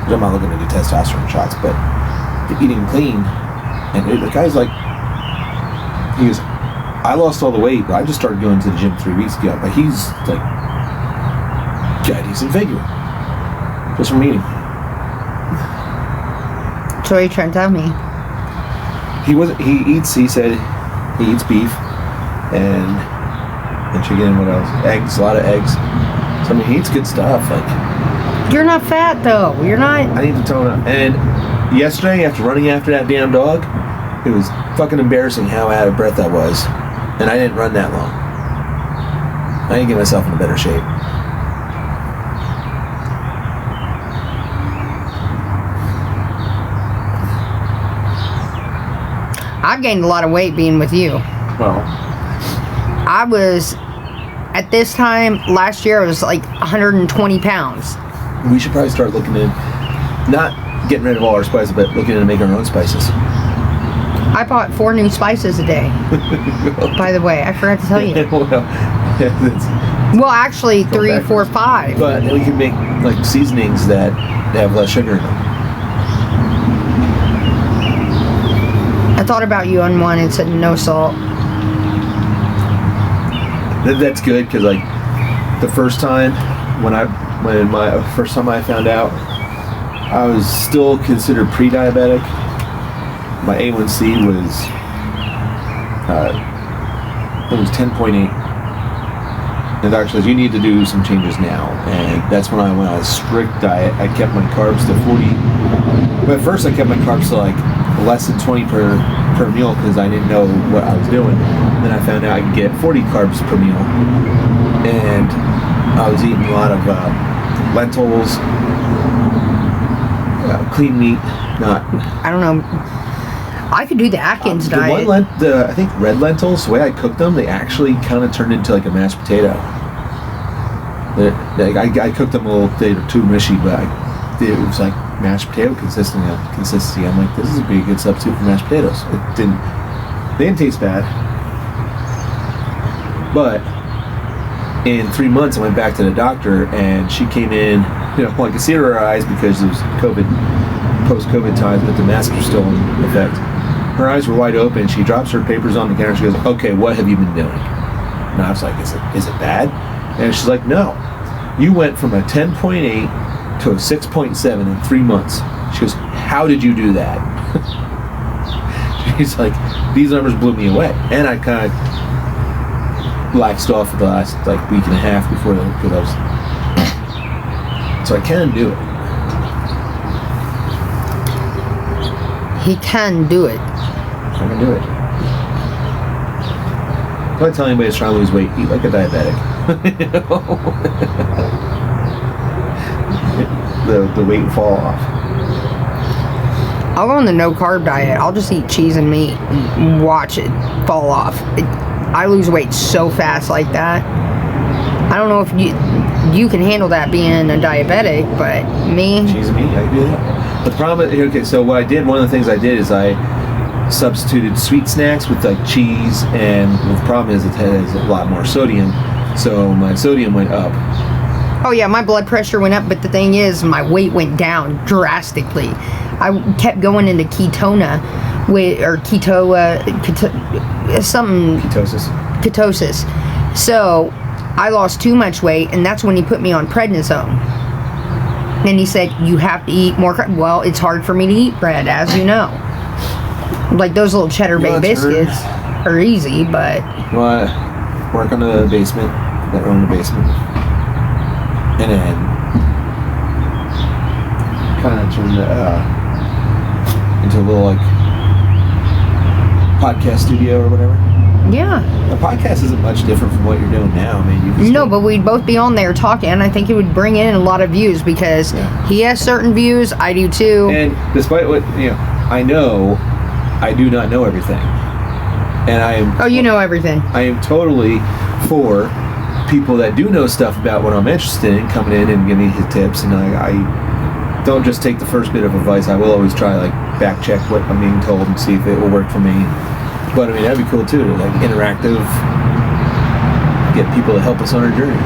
I'm not looking to do testosterone shots, but eating clean. And the guy's like, he goes, I lost all the weight, but I just started going to the gym 3 weeks ago. But he's like, got a decent figure. Just from eating. So what are you trying to tell me? He said he eats beef and chicken and what else? Eggs, a lot of eggs. So I mean, he eats good stuff. Like, you're not fat though. You're not. I need to tone up. And yesterday, after running after that damn dog, it was fucking embarrassing how out of breath I was. And I didn't run that long. I didn't get myself in a better shape. I've gained a lot of weight being with you. Well, I was, at this time last year, I was like 120 pounds. we should probably start looking in, not getting rid of all our spices, but looking into making our own spices. I bought 4 new spices a day. By the way, I forgot to tell you. Well, actually, 3, 4, 5. But we can make like seasonings that have less sugar in them. I thought about you on one and said no salt. That's good because like the first time when first time I found out, I was still considered pre-diabetic. My A1C was it was 10.8. And the doctor says you need to do some changes now, and that's when I went on a strict diet. I kept my carbs to 40. But at first I kept my carbs to like less than 20 per meal because I didn't know what I was doing. Then I found out I could get 40 carbs per meal, and I was eating a lot of lentils, clean meat. I don't know. I could do the Atkins diet. I think red lentils, the way I cooked them, they actually kind of turned into like a mashed potato. I cooked them a little, they were too mushy, but it was like mashed potato consistency. I'm like, this is a pretty good substitute for mashed potatoes. They didn't taste bad. But in 3 months, I went back to the doctor, and she came in, I could see her eyes because it was post-COVID times, but the masks were still in effect. Her eyes were wide open. She drops her papers on the counter. She goes, okay, what have you been doing? And I was like, is it bad? And she's like, no. You went from a 10.8 to a 6.7 in 3 months. She goes, how did you do that? She's like, these numbers blew me away. And I kind of laxed off for the last week and a half before because I was... So I can do it. He can do it. I can do it. If I tell anybody who's trying to lose weight, eat like a diabetic. the weight will fall off. I'll go on the no carb diet. I'll just eat cheese and meat and watch it fall off. I lose weight so fast like that. I don't know if you can handle that being a diabetic, but me. Cheese and meat, I can do that. But the problem, okay, so what I did, one of the things I did is I substituted sweet snacks with like cheese, and the problem is it has a lot more sodium, so my sodium went up. Oh yeah, my blood pressure went up, but the thing is, my weight went down drastically. I kept going into ketosis. So I lost too much weight, and that's when he put me on prednisone. And he said, you have to eat more. Well, it's hard for me to eat bread, as you know. Like those little cheddar baked biscuits are easy, but. Well, I work on the basement, that room in the basement. And then kind of turned into a little like podcast studio or whatever. Yeah. A podcast isn't much different from what you're doing now. I mean, you can no, but we'd both be on there talking. I think it would bring in a lot of views because he has certain views. I do too. And despite what I know, I do not know everything. And I am. Oh, you know everything. I am totally for people that do know stuff about what I'm interested in coming in and giving me tips, and I don't just take the first bit of advice. I will always try like back check what I'm being told and see if it will work for me. But I mean, that'd be cool too, like interactive, get people to help us on our journey.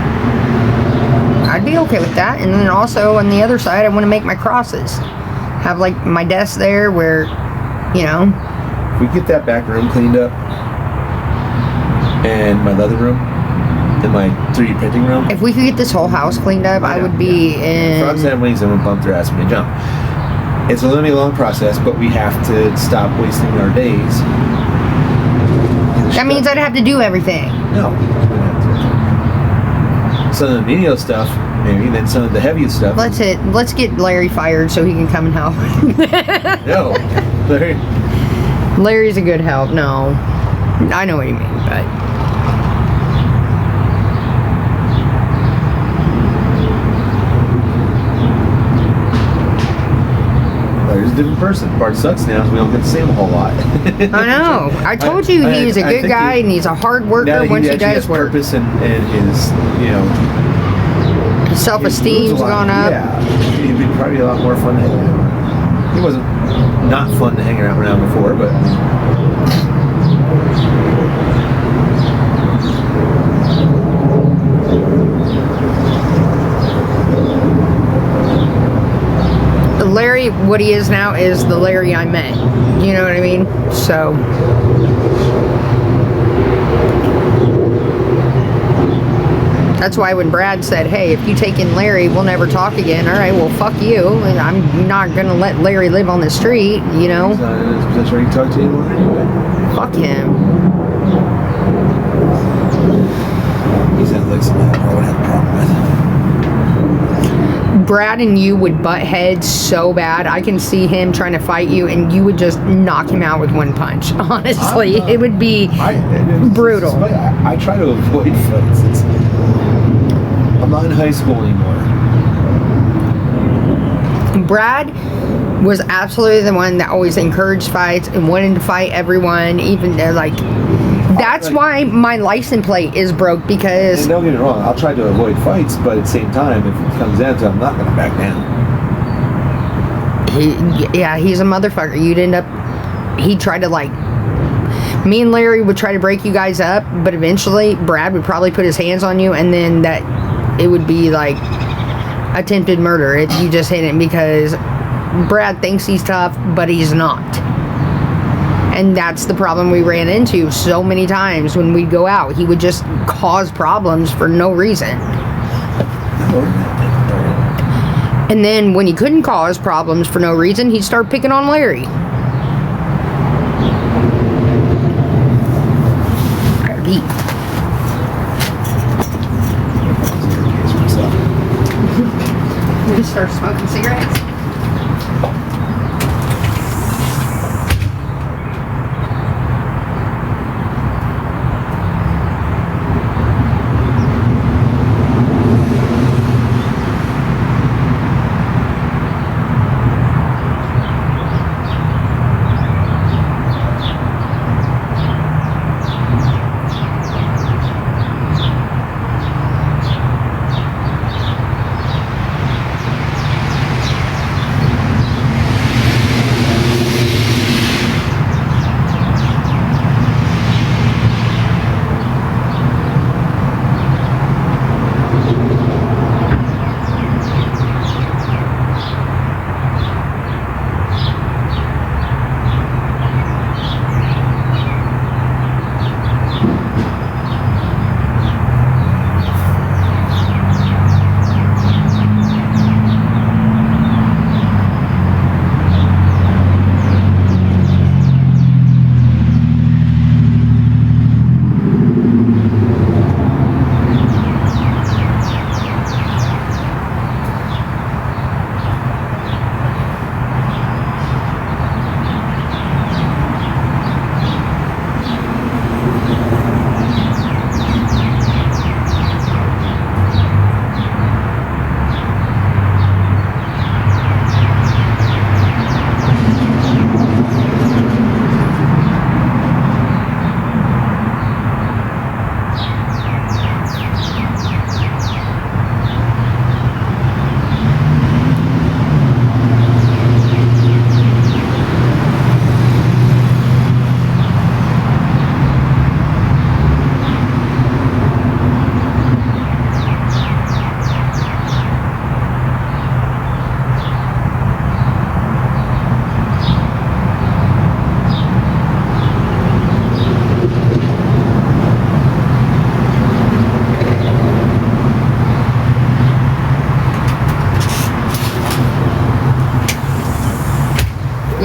I'd be okay with that. And then also on the other side, I want to make my crosses, have like my desk there where if we get that back room cleaned up and my leather room in my 3D printing room. If we could get this whole house cleaned up, I would be in. Frogs and wings, and we'll bump their ass when they jump. It's going to be a long process, but we have to stop wasting our days. That means I'd have to do everything. No. Some of the menial stuff, maybe, then some of the heaviest stuff. Let's get Larry fired so he can come and help. No. Larry's a good help. No. I know what you mean, but. Larry's a different person. The part sucks now is we don't get to see him a whole lot. I know. I told you he's a good guy and he's a hard worker once he does work. Purpose and his, his self-esteem's gone up. Yeah. He'd be probably a lot more fun to hang around. He wasn't not fun to hang around before, but. Larry, what he is now, is the Larry I met. You know what I mean? So. That's why when Brad said, hey, if you take in Larry, we'll never talk again. All right, well, fuck you. And I'm not going to let Larry live on the street, He's not in his position where he can talk to you anymore anyway. Fuck him. He sounds like something I would have a problem with. Brad and you would butt heads so bad. I can see him trying to fight you, and you would just knock him out with one punch. Honestly, it would be brutal. I try to avoid fights. I'm not in high school anymore. Brad was absolutely the one that always encouraged fights and wanted to fight everyone, even that's why my license plate is broke, because... And don't get me wrong, I'll try to avoid fights, but at the same time, if it comes down to it, I'm not going to back down. He's a motherfucker. You'd end up... He'd try to, me and Larry would try to break you guys up, but eventually Brad would probably put his hands on you, and then it would be, attempted murder if you just hit him, because Brad thinks he's tough, but he's not. And that's the problem we ran into so many times when we'd go out. He would just cause problems for no reason. And then when he couldn't cause problems for no reason, he'd start picking on Larry. Beat. You just start smoking cigarettes?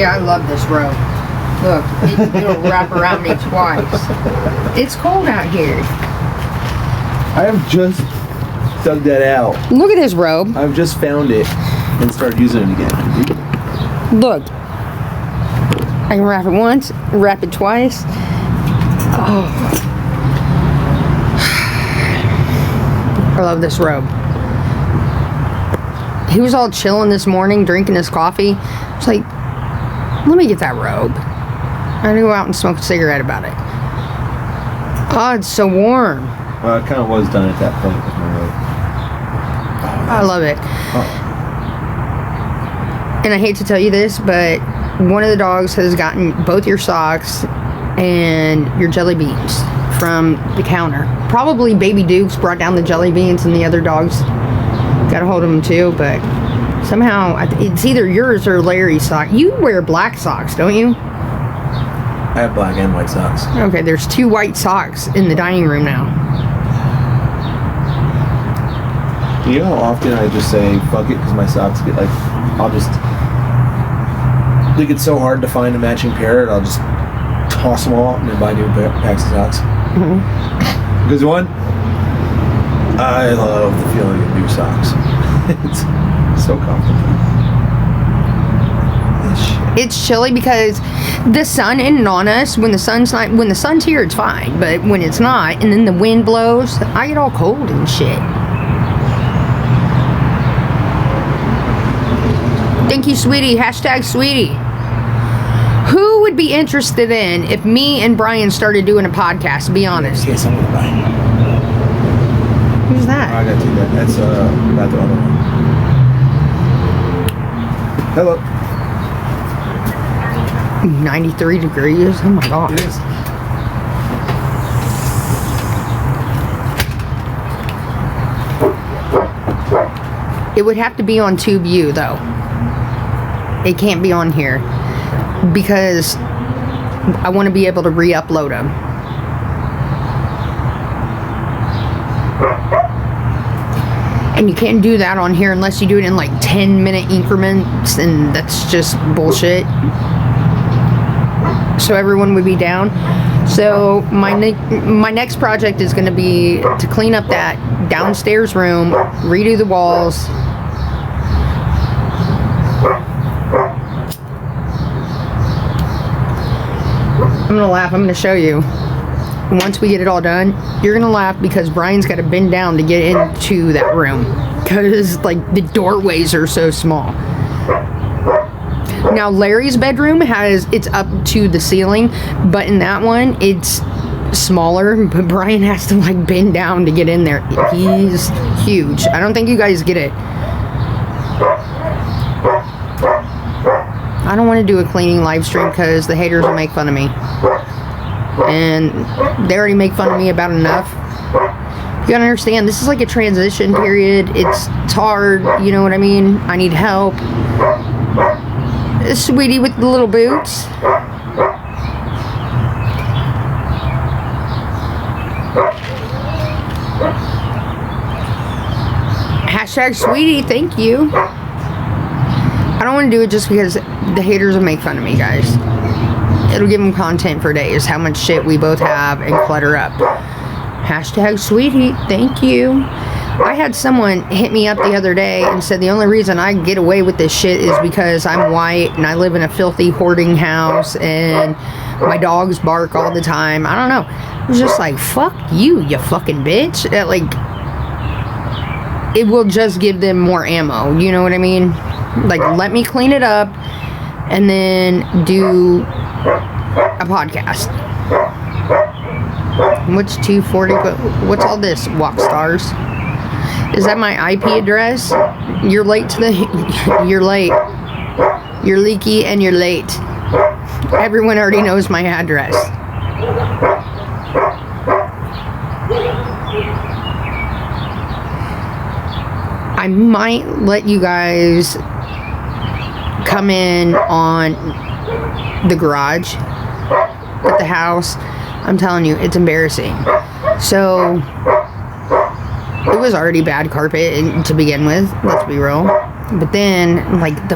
Yeah, I love this robe. Look, it'll wrap around me twice. It's cold out here. I have just dug that out. Look at this robe. I've just found it and started using it again. Look. I can wrap it once, wrap it twice. Oh. I love this robe. He was all chilling this morning, drinking his coffee. It's like, let me get that robe. I'm gonna go out and smoke a cigarette about it. Oh, it's so warm. Well, it kind of was done at that point with my robe. I love it. Oh. And I hate to tell you this, but one of the dogs has gotten both your socks and your jelly beans from the counter. Probably Baby Dukes brought down the jelly beans and the other dogs got a hold of them too, but somehow it's either yours or Larry's sock. You wear black socks, don't you? I have black and white socks. Okay, there's 2 white socks in the dining room now. You know how often I just say fuck it because my socks get like, I'll just think it's so hard to find a matching pair, and I'll just toss them all and then buy new packs of socks. Because one, I love the feeling of new socks. It's so comfortable. It's chilly because the sun isn't on us. When the sun's here, it's fine. But when it's not, and then the wind blows, I get all cold and shit. Thank you, sweetie. Hashtag sweetie. Who would be interested in if me and Brian started doing a podcast? Be honest. Yes, I'm gonna buy. Who's that? I gotta take that. That's not the other one. Hello. 93 degrees. Oh my god. It is. It would have to be on TubeU though. It can't be on here because I want to be able to re-upload them. And you can't do that on here unless you do it in like 10-minute increments, and that's just bullshit. So everyone would be down. So my next project is going to be to clean up that downstairs room, redo the walls. I'm gonna laugh. I'm gonna show you. Once we get it all done, you're gonna laugh because Brian's got to bend down to get into that room because like the doorways are so small. Now Larry's bedroom it's up to the ceiling, but in that one it's smaller, but Brian has to like bend down to get in there. He's huge. I don't think you guys get it. I don't want to do a cleaning live stream because the haters will make fun of me. And they already make fun of me about enough. You gotta understand, this is like a transition period. It's hard, you know what I mean? I need help. Sweetie with the little boots. Hashtag sweetie, thank you. I don't want to do it just because the haters will make fun of me, guys. It'll give them content for days, how much shit we both have and clutter up. Hashtag sweetie, thank you. I had someone hit me up the other day and said the only reason I get away with this shit is because I'm white and I live in a filthy hoarding house and my dogs bark all the time. I don't know. I was just like, fuck you, you fucking bitch. Like, it will just give them more ammo. You know what I mean? Like, let me clean it up and then do a podcast. What's 240? What's all this? Walk stars? Is that my IP address? You're late to the... You're late. You're leaky and you're late. Everyone already knows my address. I might let you guys come in on the garage at the house. I'm telling you, it's embarrassing. So it was already bad carpet to begin with, let's be real. But then, like, I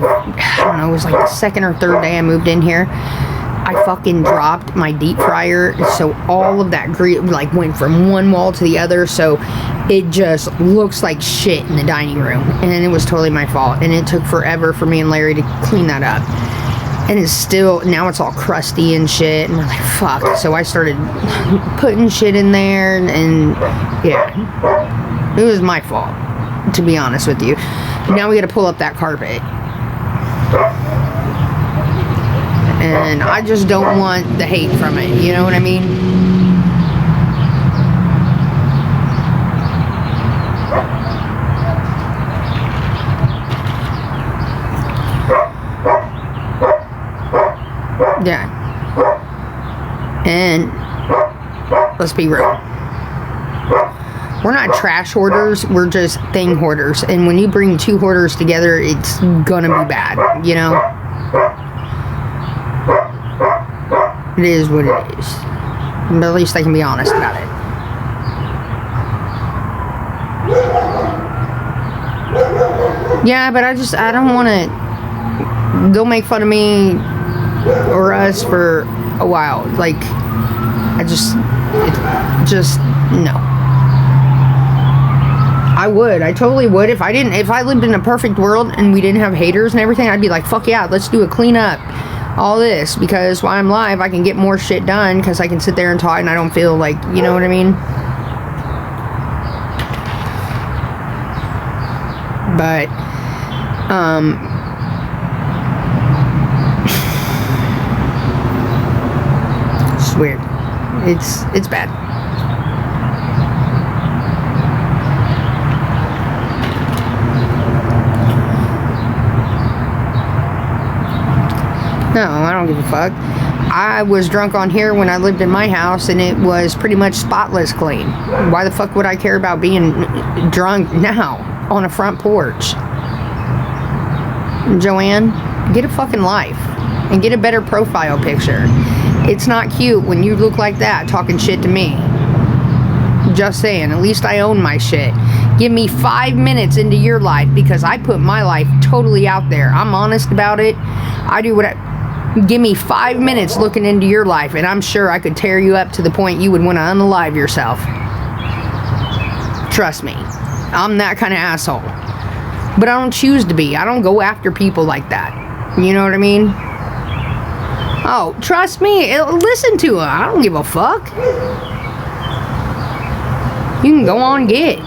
don't know, it was like the second or third day I moved in here, I fucking dropped my deep fryer, so all of that grease, like, went from one wall to the other, so it just looks like shit in the dining room. And it was totally my fault, and it took forever for me and Larry to clean that up. And it's still, now it's all crusty and shit, and we're like, fuck. So I started putting shit in there, and yeah, it was my fault, to be honest with you. Now we gotta pull up that carpet. And I just don't want the hate from it, you know what I mean? Yeah. And let's be real. We're not trash hoarders, we're just thing hoarders. And when you bring two hoarders together, it's gonna be bad, you know? It is what it is. But at least I can be honest about it. Yeah, but I don't want to go make fun of me or us for a while. Like, no. I totally would. If I lived in a perfect world and we didn't have haters and everything, I'd be like, fuck yeah, let's do a cleanup. All this, because while I'm live, I can get more shit done because I can sit there and talk and I don't feel like, you know what I mean? But, it's weird. It's bad. No, I don't give a fuck. I was drunk on here when I lived in my house, and it was pretty much spotless clean. Why the fuck would I care about being drunk now on a front porch? Joanne, get a fucking life and get a better profile picture. It's not cute when you look like that talking shit to me. Just saying, at least I own my shit. Give me 5 minutes into your life, because I put my life totally out there. I'm honest about it. I do what give me 5 minutes looking into your life, and I'm sure I could tear you up to the point you would want to unalive yourself. Trust me. I'm that kind of asshole. But I don't choose to be. I don't go after people like that. You know what I mean? Oh, trust me. Listen to her. I don't give a fuck. You can go on and get it.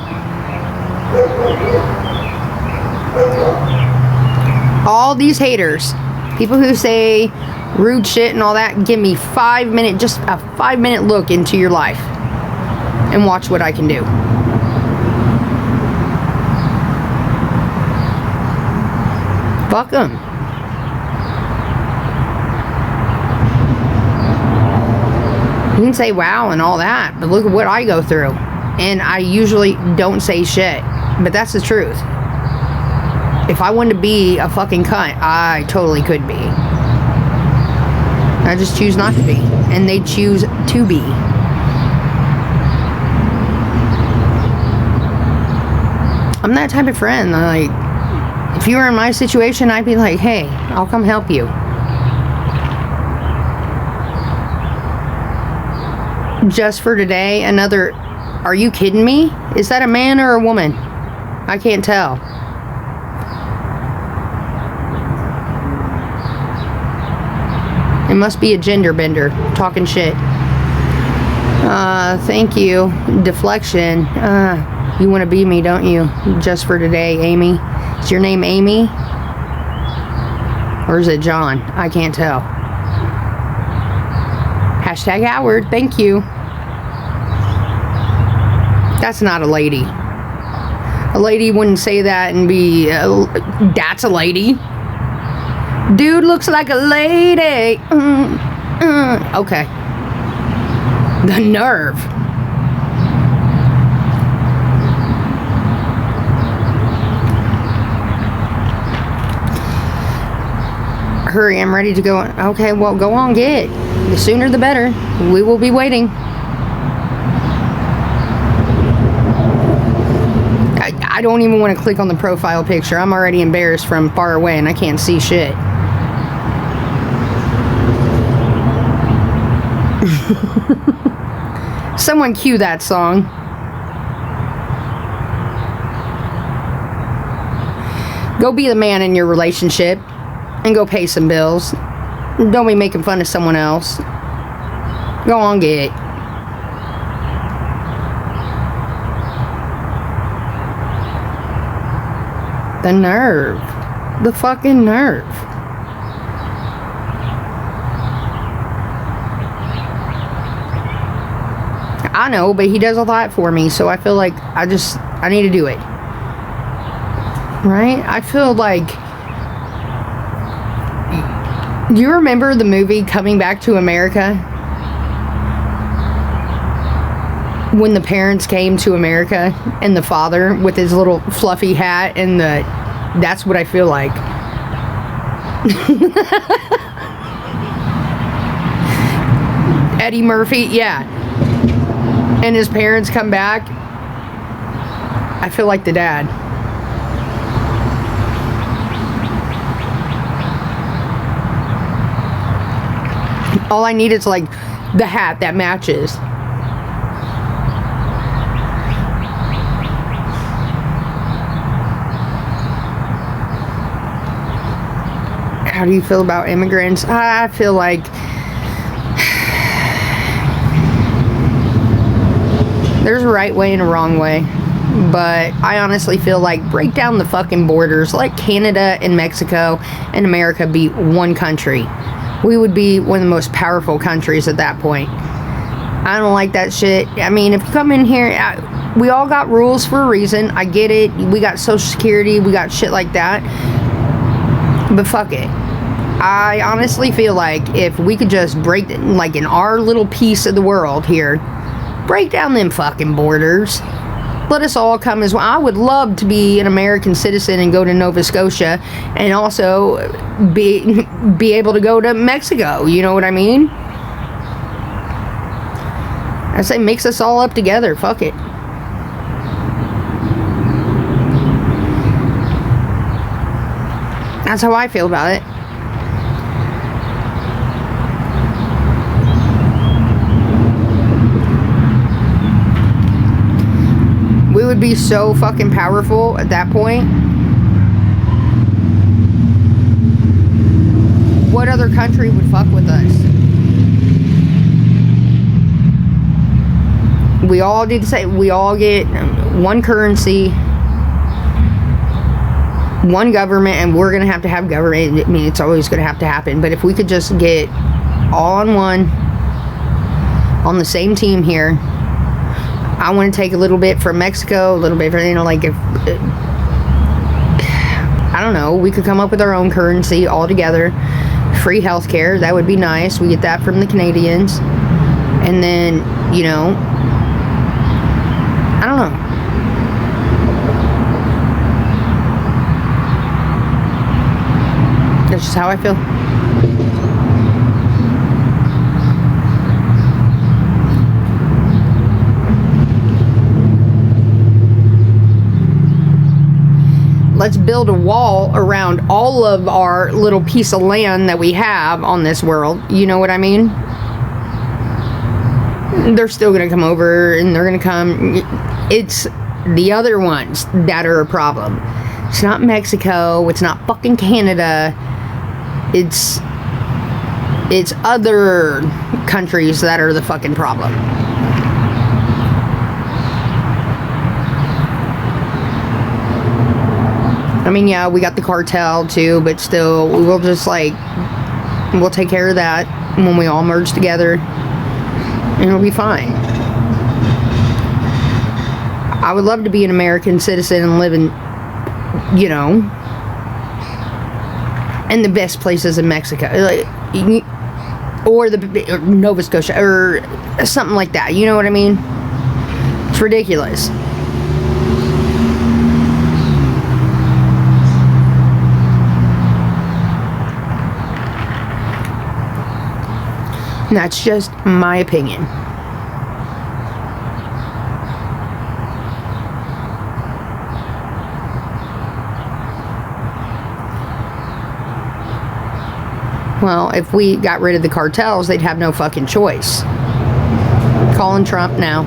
All these haters, people who say rude shit and all that, give me 5 minutes, just a 5 minute look into your life and watch what I can do. Fuck them. You can say wow and all that, but look at what I go through. And I usually don't say shit, but that's the truth. If I wanted to be a fucking cunt, I totally could be. I just choose not to be, and they choose to be. I'm that type of friend. Like, if you were in my situation, I'd be like, hey, I'll come help you. Just for today, another, are you kidding me? Is that a man or a woman? I can't tell. It must be a gender bender talking shit. Thank you. Deflection. You want to be me, don't you? Just for today, Amy. Is your name Amy? Or is it John? I can't tell. Hashtag Howard. Thank you. That's not a lady. A lady wouldn't say that and be, that's a lady. Dude looks like a lady. Okay. The nerve. Hurry, I'm ready to go. Okay, well, go on, get. The sooner the better. We will be waiting. I don't even want to click on the profile picture. I'm already embarrassed from far away and I can't see shit. Someone cue that song. Go be the man in your relationship and go pay some bills. Don't be making fun of someone else. Go on, get it. The nerve. The fucking nerve. I know, but he does a lot for me, so I feel like I need to do it. Right? I feel like... Do you remember the movie Coming Back to America? When the parents came to America and the father with his little fluffy hat and that's what I feel like. Eddie Murphy, yeah. And his parents come back. I feel like the dad. All I need is like the hat that matches. How do you feel about immigrants? I feel like there's a right way and a wrong way. But I honestly feel like break down the fucking borders. Let Canada and Mexico and America be one country. We would be one of the most powerful countries at that point. I don't like that shit. I mean, if you come in here, we all got rules for a reason. I get it. We got Social Security. We got shit like that. But fuck it. I honestly feel like if we could just break, like in our little piece of the world here, break down them fucking borders. Let us all come as one. I would love to be an American citizen and go to Nova Scotia and also be able to go to Mexico. You know what I mean? I say mix us all up together. Fuck it. That's how I feel about it. We would be so fucking powerful at that point. What other country would fuck with us? We all do the same. We all get one currency, one government, and we're gonna have to have government. I mean, it's always gonna have to happen. But if we could just get all on one, on the same team here. I want to take a little bit from Mexico, a little bit from, like if, I don't know, we could come up with our own currency all together. Free healthcare, that would be nice. We get that from the Canadians. And then, I don't know. That's just how I feel. Let's build a wall around all of our little piece of land that we have on this world. You know what I mean? They're still going to come over and they're going to come. It's the other ones that are a problem. It's not Mexico. It's not fucking Canada. It's other countries that are the fucking problem. I mean, yeah, we got the cartel too, but still, we'll just we'll take care of that when we all merge together, and it'll be fine. I would love to be an American citizen and live in, in the best places in Mexico, or Nova Scotia, or something like that. You know what I mean? It's ridiculous. And that's just my opinion. Well, if we got rid of the cartels, they'd have no fucking choice. Calling Trump now.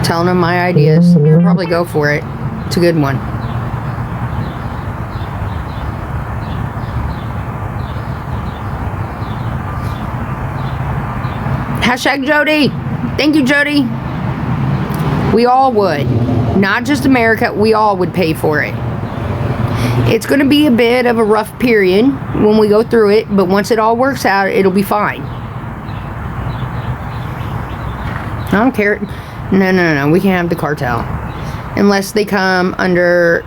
Telling him my ideas. He'll probably go for it. It's a good one. Hashtag Jody. Thank you, Jody. We all would. Not just America. We all would pay for it. It's going to be a bit of a rough period when we go through it, but once it all works out, it'll be fine. I don't care. No. We can't have the cartel. Unless they come under...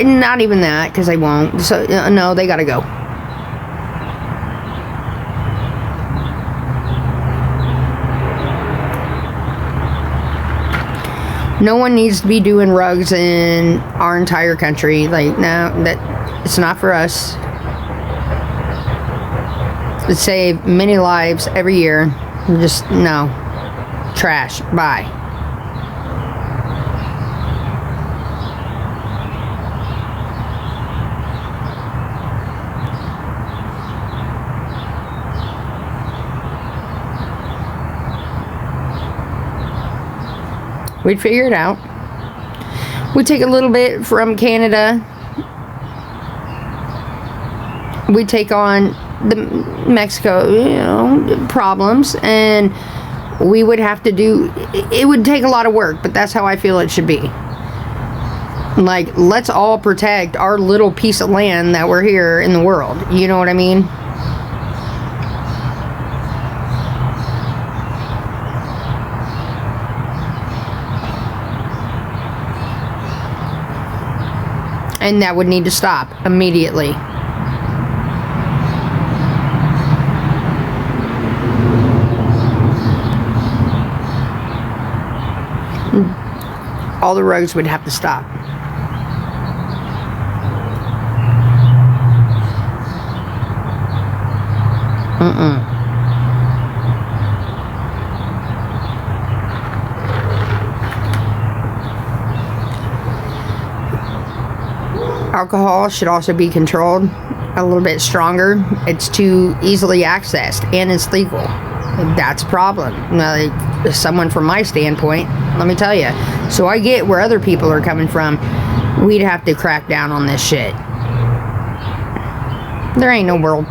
Not even that, because they won't. So, no, they gotta go. No one needs to be doing rugs in our entire country. Like, no, that it's not for us. It saves many lives every year. Just, no. Trash. Bye. We'd figure it out. We'd take a little bit from Canada. We'd take on the Mexico, problems, and we would have to do, it would take a lot of work, but that's how I feel it should be. Like, let's all protect our little piece of land that we're here in the world. You know what I mean? And that would need to stop immediately. All the roads would have to stop. Alcohol should also be controlled a little bit stronger. It's too easily accessed and it's legal. That's a problem. Like, someone from my standpoint, let me tell you. So I get where other people are coming from. We'd have to crack down on this shit. There ain't no world.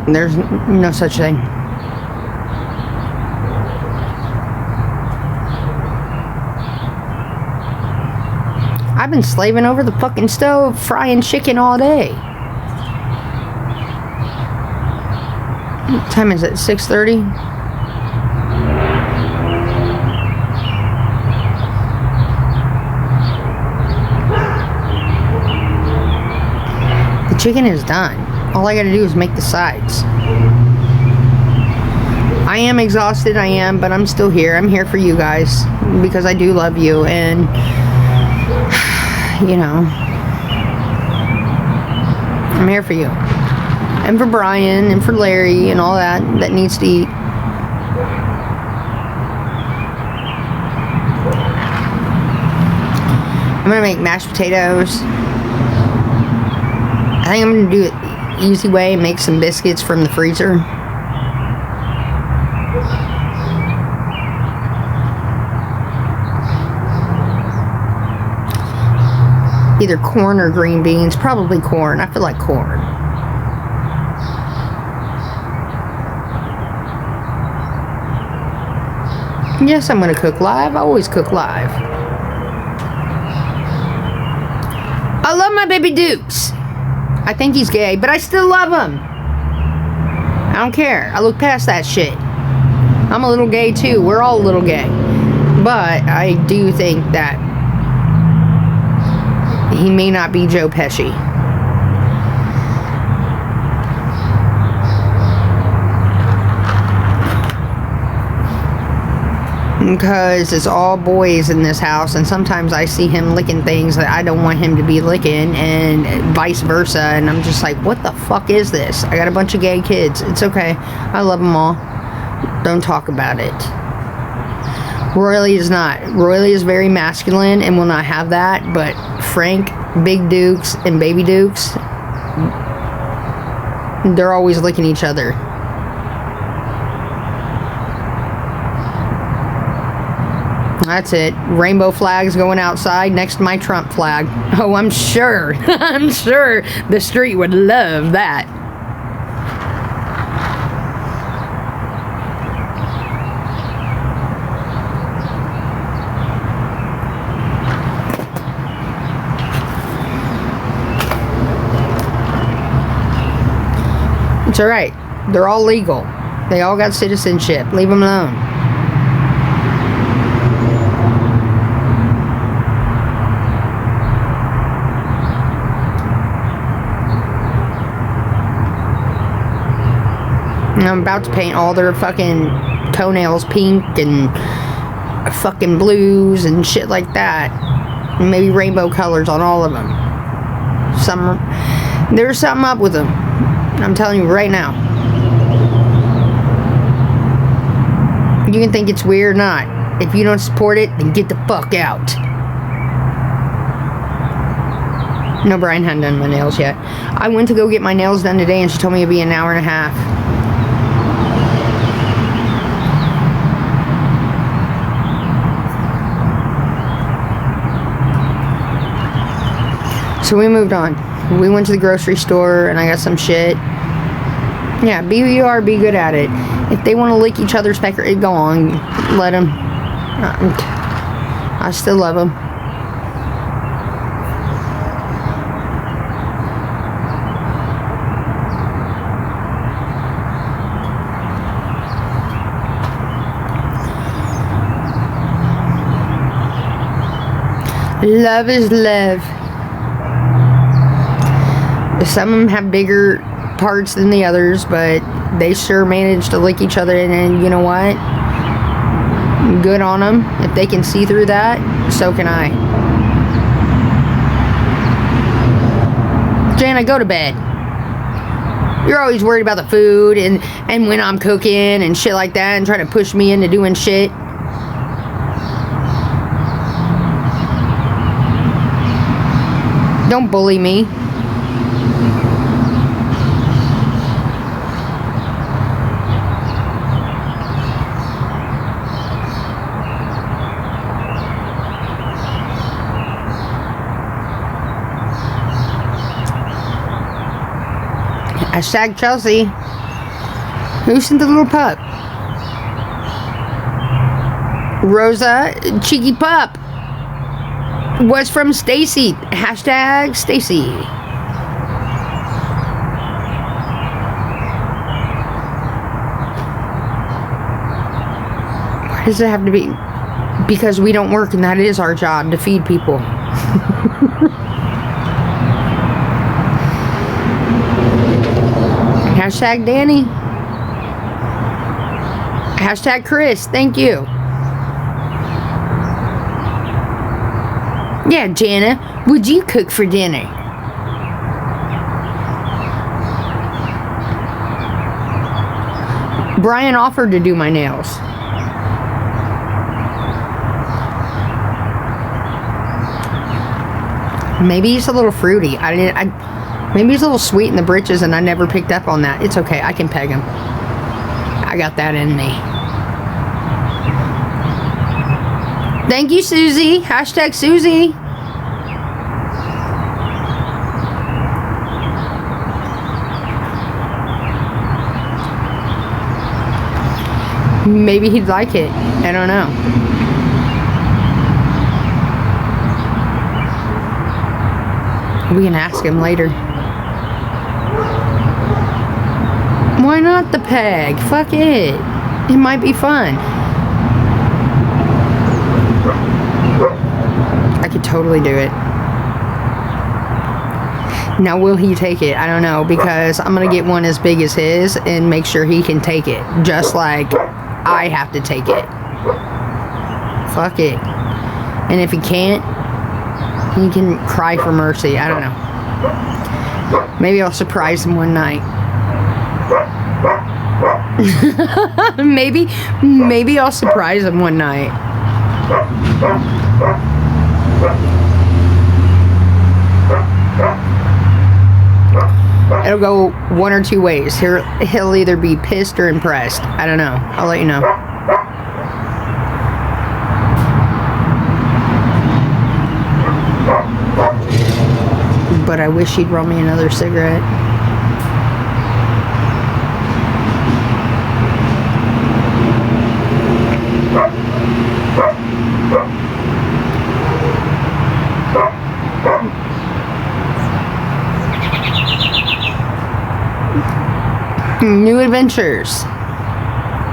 There's no such thing. I've been slaving over the fucking stove, frying chicken all day. What time is it? 6:30? The chicken is done. All I gotta do is make the sides. I am exhausted, I am, but I'm still here. I'm here for you guys because I do love you, and you know, I'm here for you. And for Brian and for Larry and all that needs to eat. I'm gonna make mashed potatoes. I think I'm gonna do it the easy way and make some biscuits from the freezer. Either corn or green beans. Probably corn. I feel like corn. Yes, I'm going to cook live. I always cook live. I love my baby Dukes. I think he's gay, but I still love him. I don't care. I look past that shit. I'm a little gay too. We're all a little gay. But I do think that he may not be Joe Pesci. Because it's all boys in this house, and sometimes I see him licking things that I don't want him to be licking, and vice versa, and I'm just like, what the fuck is this? I got a bunch of gay kids. It's okay. I love them all. Don't talk about it. Royally is not. Royally is very masculine and will not have that, but Frank, Big Dukes, and Baby Dukes, they're always licking each other. That's it. Rainbow flags going outside next to my Trump flag. Oh, I'm sure. I'm sure the street would love that. It's alright. They're all legal. They all got citizenship. Leave them alone. I'm about to paint all their fucking toenails pink and fucking blues and shit like that. And maybe rainbow colors on all of them. There's something up with them. I'm telling you right now. You can think it's weird or not. If you don't support it, then get the fuck out. No, Brian hadn't done my nails yet. I went to go get my nails done today and she told me it'd be an hour and a half. So we moved on. We went to the grocery store and I got some shit. Yeah, be who you are, be good at it. If they want to lick each other's pecker, go on. Let them. I still love them. Love is love. Some of them have bigger parts than the others, but they sure manage to lick each other, and you know what? Good on them. If they can see through that, so can I. Jana, go to bed. You're always worried about the food and when I'm cooking and shit like that and trying to push me into doing shit. Don't bully me. Hashtag Chelsea. Who sent the little pup? Rosa, cheeky pup. Was from Stacy. Hashtag Stacy. Why does it have to be? Because we don't work and that is our job, to feed people. Hashtag Danny. Hashtag Chris. Thank you. Yeah, Jana. Would you cook for dinner? Brian offered to do my nails. Maybe he's a little fruity. Maybe he's a little sweet in the britches and I never picked up on that. It's okay. I can peg him. I got that in me. Thank you, Susie. Hashtag Susie. Maybe he'd like it. I don't know. We can ask him later. Why not the peg? Fuck it. It might be fun. I could totally do it. Now, will he take it? I don't know, because I'm going to get one as big as his and make sure he can take it. Just like I have to take it. fuck it. And if he can't, he can cry for mercy. I don't know. Maybe I'll surprise him one night. maybe I'll surprise him one night. It'll go one or two ways. He'll either be pissed or impressed. I don't know. I'll let you know. But I wish he'd roll me another cigarette. New adventures.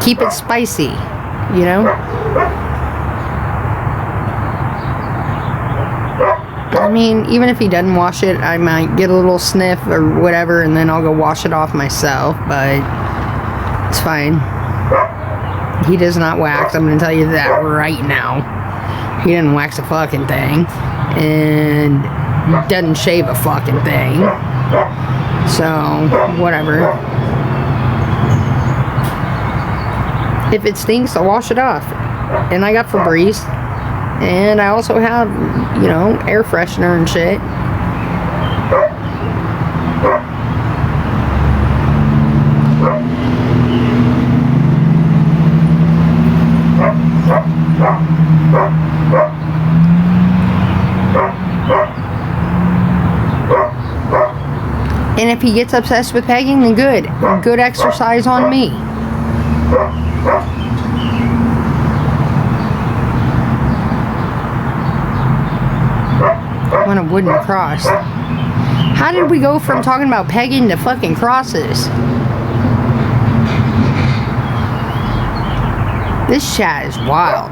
Keep it spicy, you know? I mean, even if he doesn't wash it, I might get a little sniff or whatever, and then I'll go wash it off myself, but it's fine. He does not wax, I'm going to tell you that right now. He doesn't wax a fucking thing, and doesn't shave a fucking thing. So, whatever. If it stinks, I'll wash it off. And I got Febreze. And I also have, you know, air freshener and shit. And if he gets obsessed with pegging, then good. Good exercise on me. On a wooden cross. How did we go from talking about pegging to fucking crosses? This chat is wild.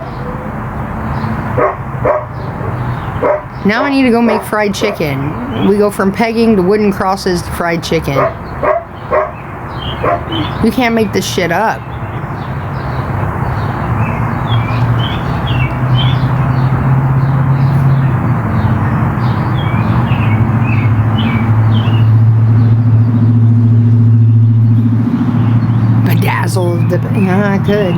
Now I need to go make fried chicken. We go from pegging to wooden crosses to fried chicken. You can't make this shit up. Yeah, I could.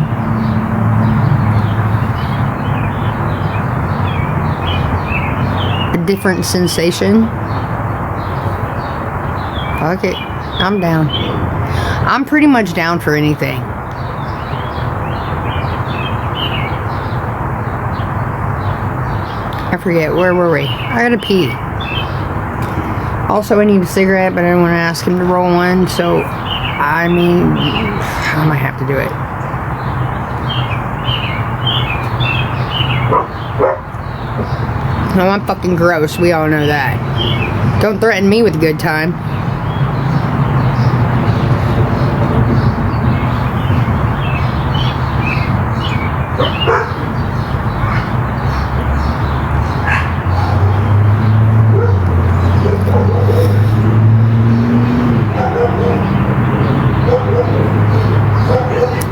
A different sensation. Fuck it. I'm down. I'm pretty much down for anything. I forget, where were we? I gotta pee. Also, I need a cigarette, but I didn't want to ask him to roll one, so I mean, I might have to do it. No, I'm fucking gross. We all know that. Don't threaten me with a good time.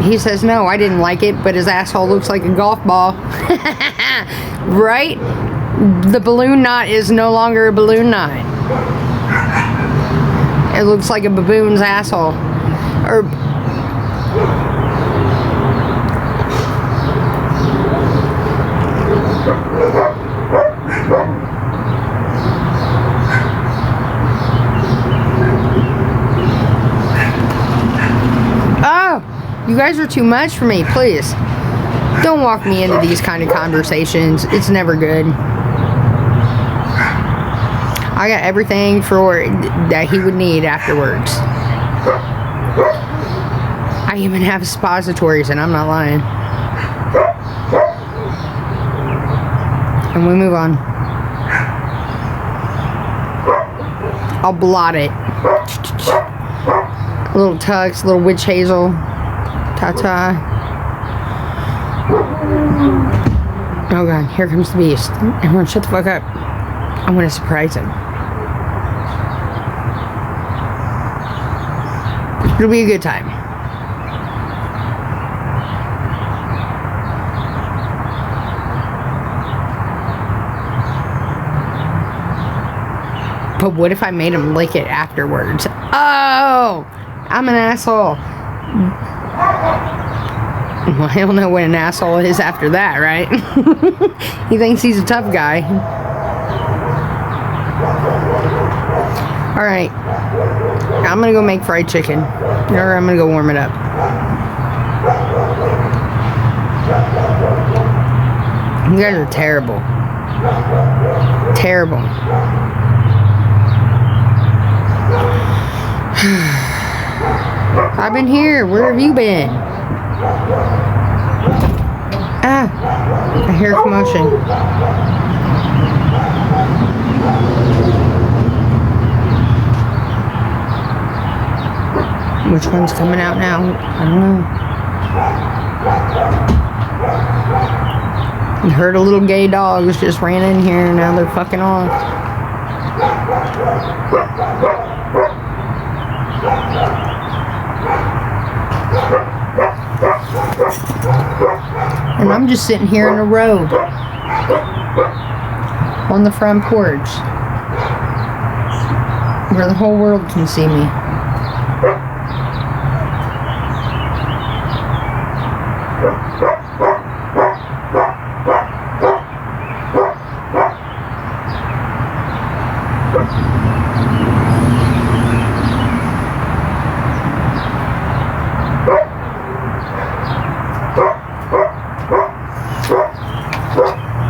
He says, no, I didn't like it, but his asshole looks like a golf ball. Right? The balloon knot is no longer a balloon knot. It looks like a baboon's asshole. Or... You guys are too much for me, please. Don't walk me into these kind of conversations. It's never good. I got everything for that he would need afterwards. I even have suppositories, and I'm not lying. And we move on. I'll blot it. Little tucks, little witch hazel. Ta-ta. Oh god, here comes the beast. Everyone shut the fuck up. I'm gonna surprise him. It'll be a good time. But what if I made him lick it afterwards? Oh, I'm an asshole. Well, I don't know what an asshole is after that, right? He thinks he's a tough guy. Alright. I'm gonna go make fried chicken. Or I'm gonna go warm it up. You guys are terrible. Terrible. I've been here. Where have you been? Ah, I hear a commotion. Which one's coming out now? I don't know. You heard a little gay dogs just ran in here and now they're fucking off. And I'm just sitting here in a robe on the front porch where the whole world can see me.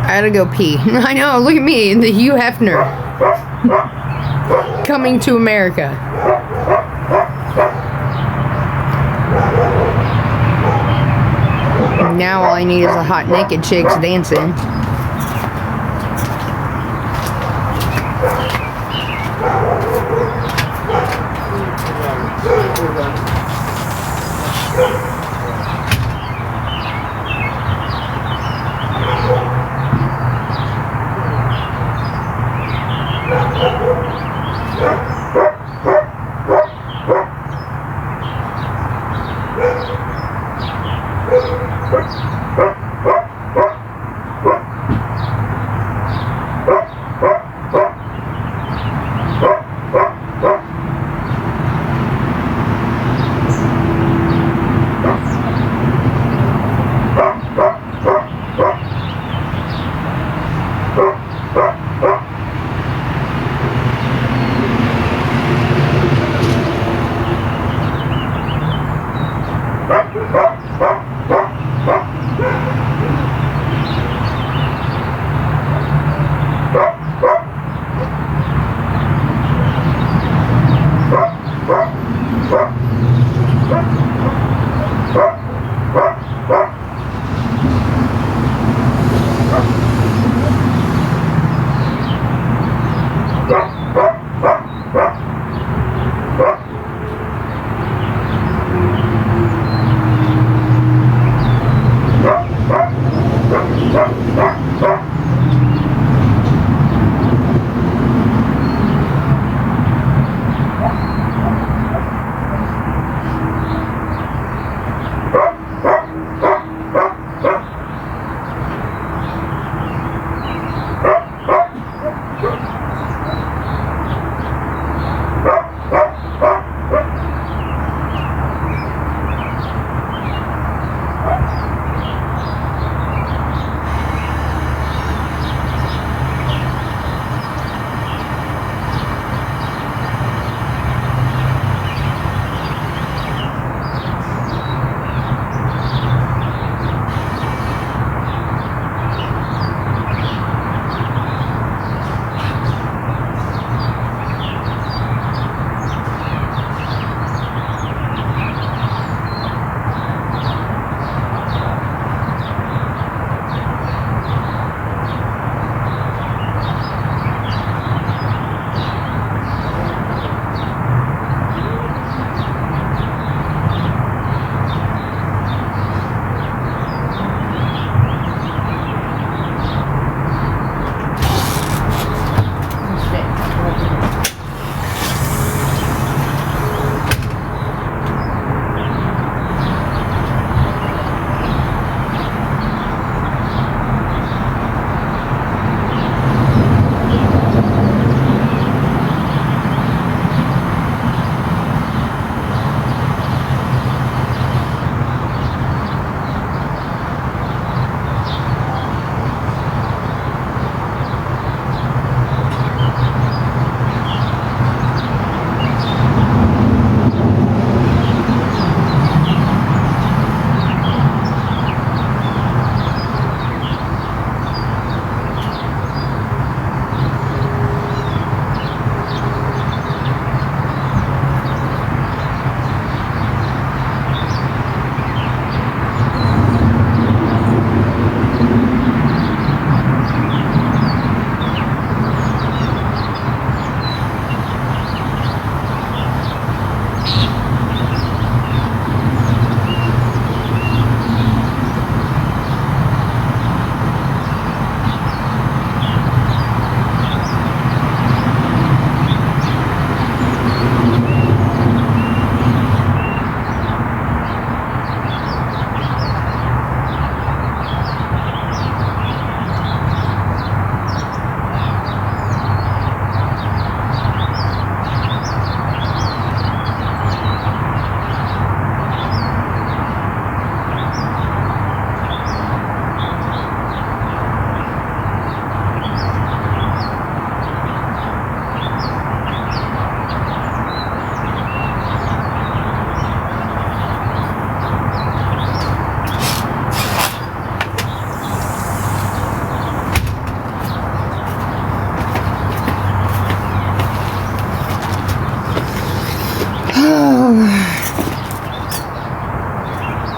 I gotta go pee. I know, look at me, the Hugh Hefner. Coming to America. Now all I need is a hot naked chicks dancing.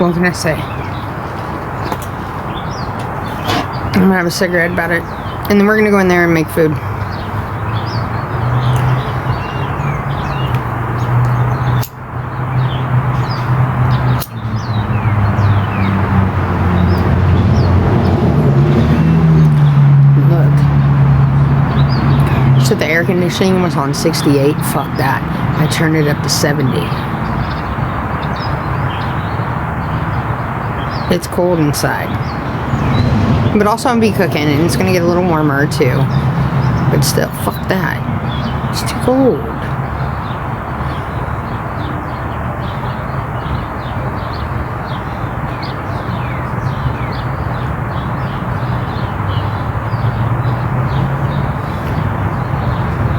What can I say? I'm gonna have a cigarette about it. And then we're gonna go in there and make food. Look. So the air conditioning was on 68. Fuck that. I turned it up to 70. It's cold inside. But also I'm gonna be cooking and it's gonna get a little warmer too. But still, fuck that. It's too cold.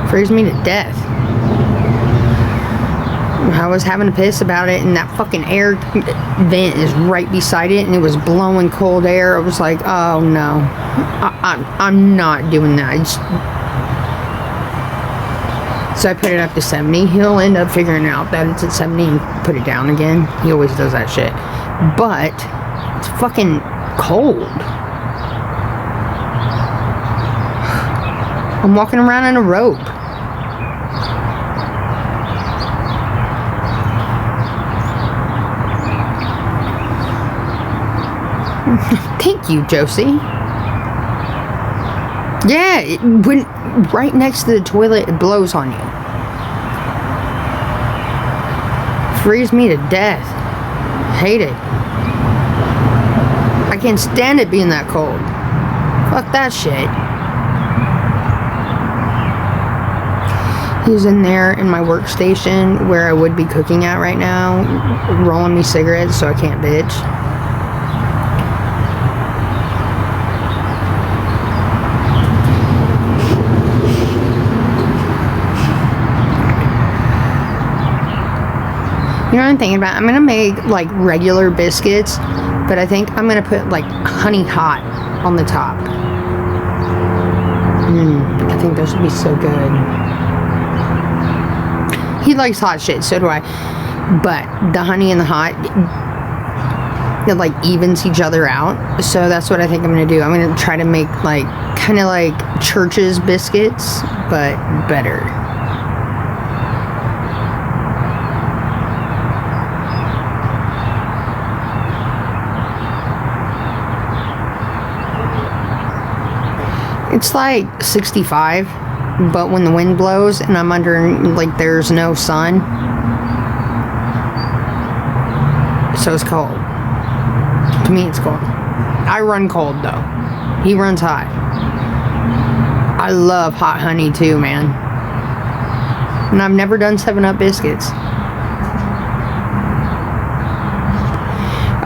Freeze me to death. I was having a piss about it, and that fucking air vent is right beside it, and it was blowing cold air. I was like, oh no, I'm not doing that. So I put it up to 70. He'll end up figuring out that it's at 70 and put it down again. He always does that shit. But it's fucking cold. I'm walking around in a robe. Thank you, Josie. Yeah, when right next to the toilet, it blows on you. Freeze me to death. Hate it. I can't stand it being that cold. Fuck that shit. He's in there in my workstation where I would be cooking at right now, rolling me cigarettes so I can't bitch. You know what I'm thinking about? I'm gonna make like regular biscuits, but I think I'm gonna put like honey hot on the top. I think those would be so good. He likes hot shit, so do I. But the honey and the hot, it like evens each other out. So that's what I think I'm gonna do. I'm gonna try to make like kind of like Church's biscuits, but better. It's like 65, but when the wind blows and I'm under, like, there's no sun, so it's cold. To me, it's cold. I run cold, though. He runs hot. I love hot honey, too, man. And I've never done 7-Up biscuits.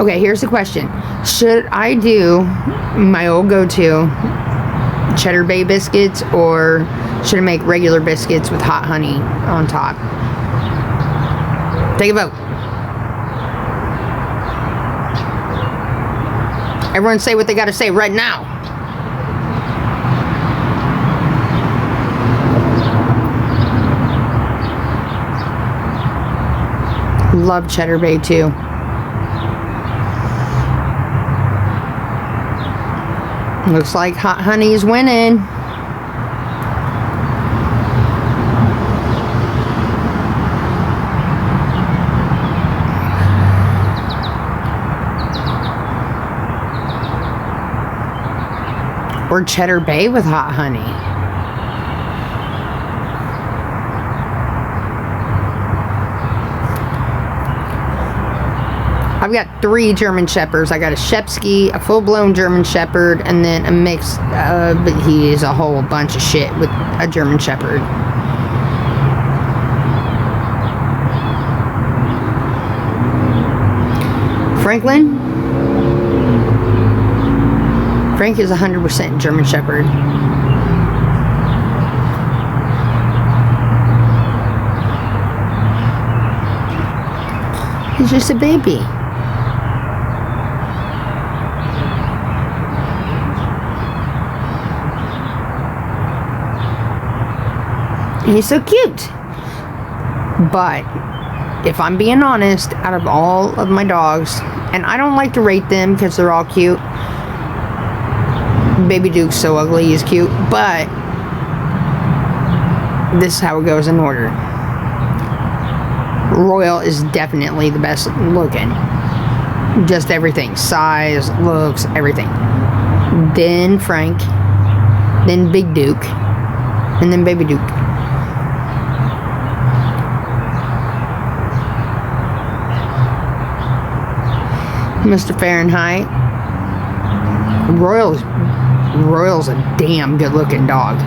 Okay, here's the question. Should I do my old go-to Cheddar Bay biscuits, or should I make regular biscuits with hot honey on top? Take a vote. Everyone say what they gotta say right now. Love Cheddar Bay too. Looks like hot honey is winning. Or Cheddar Bay with hot honey. I've got 3 German Shepherds. I got a Shepsky, a full-blown German Shepherd, and then a mix, but he is a whole bunch of shit with a German Shepherd. Franklin? Frank is 100% German Shepherd. He's just a baby. He's so cute. But if I'm being honest, out of all of my dogs, And I don't like to rate them because they're all cute. Baby Duke's so ugly, he's cute. But this is how it goes in order. Royal is definitely the best looking. Just everything. Size, looks, everything. Then Frank. Then Big Duke. And then Baby Duke. Mr. Fahrenheit. Royal's a damn good looking dog.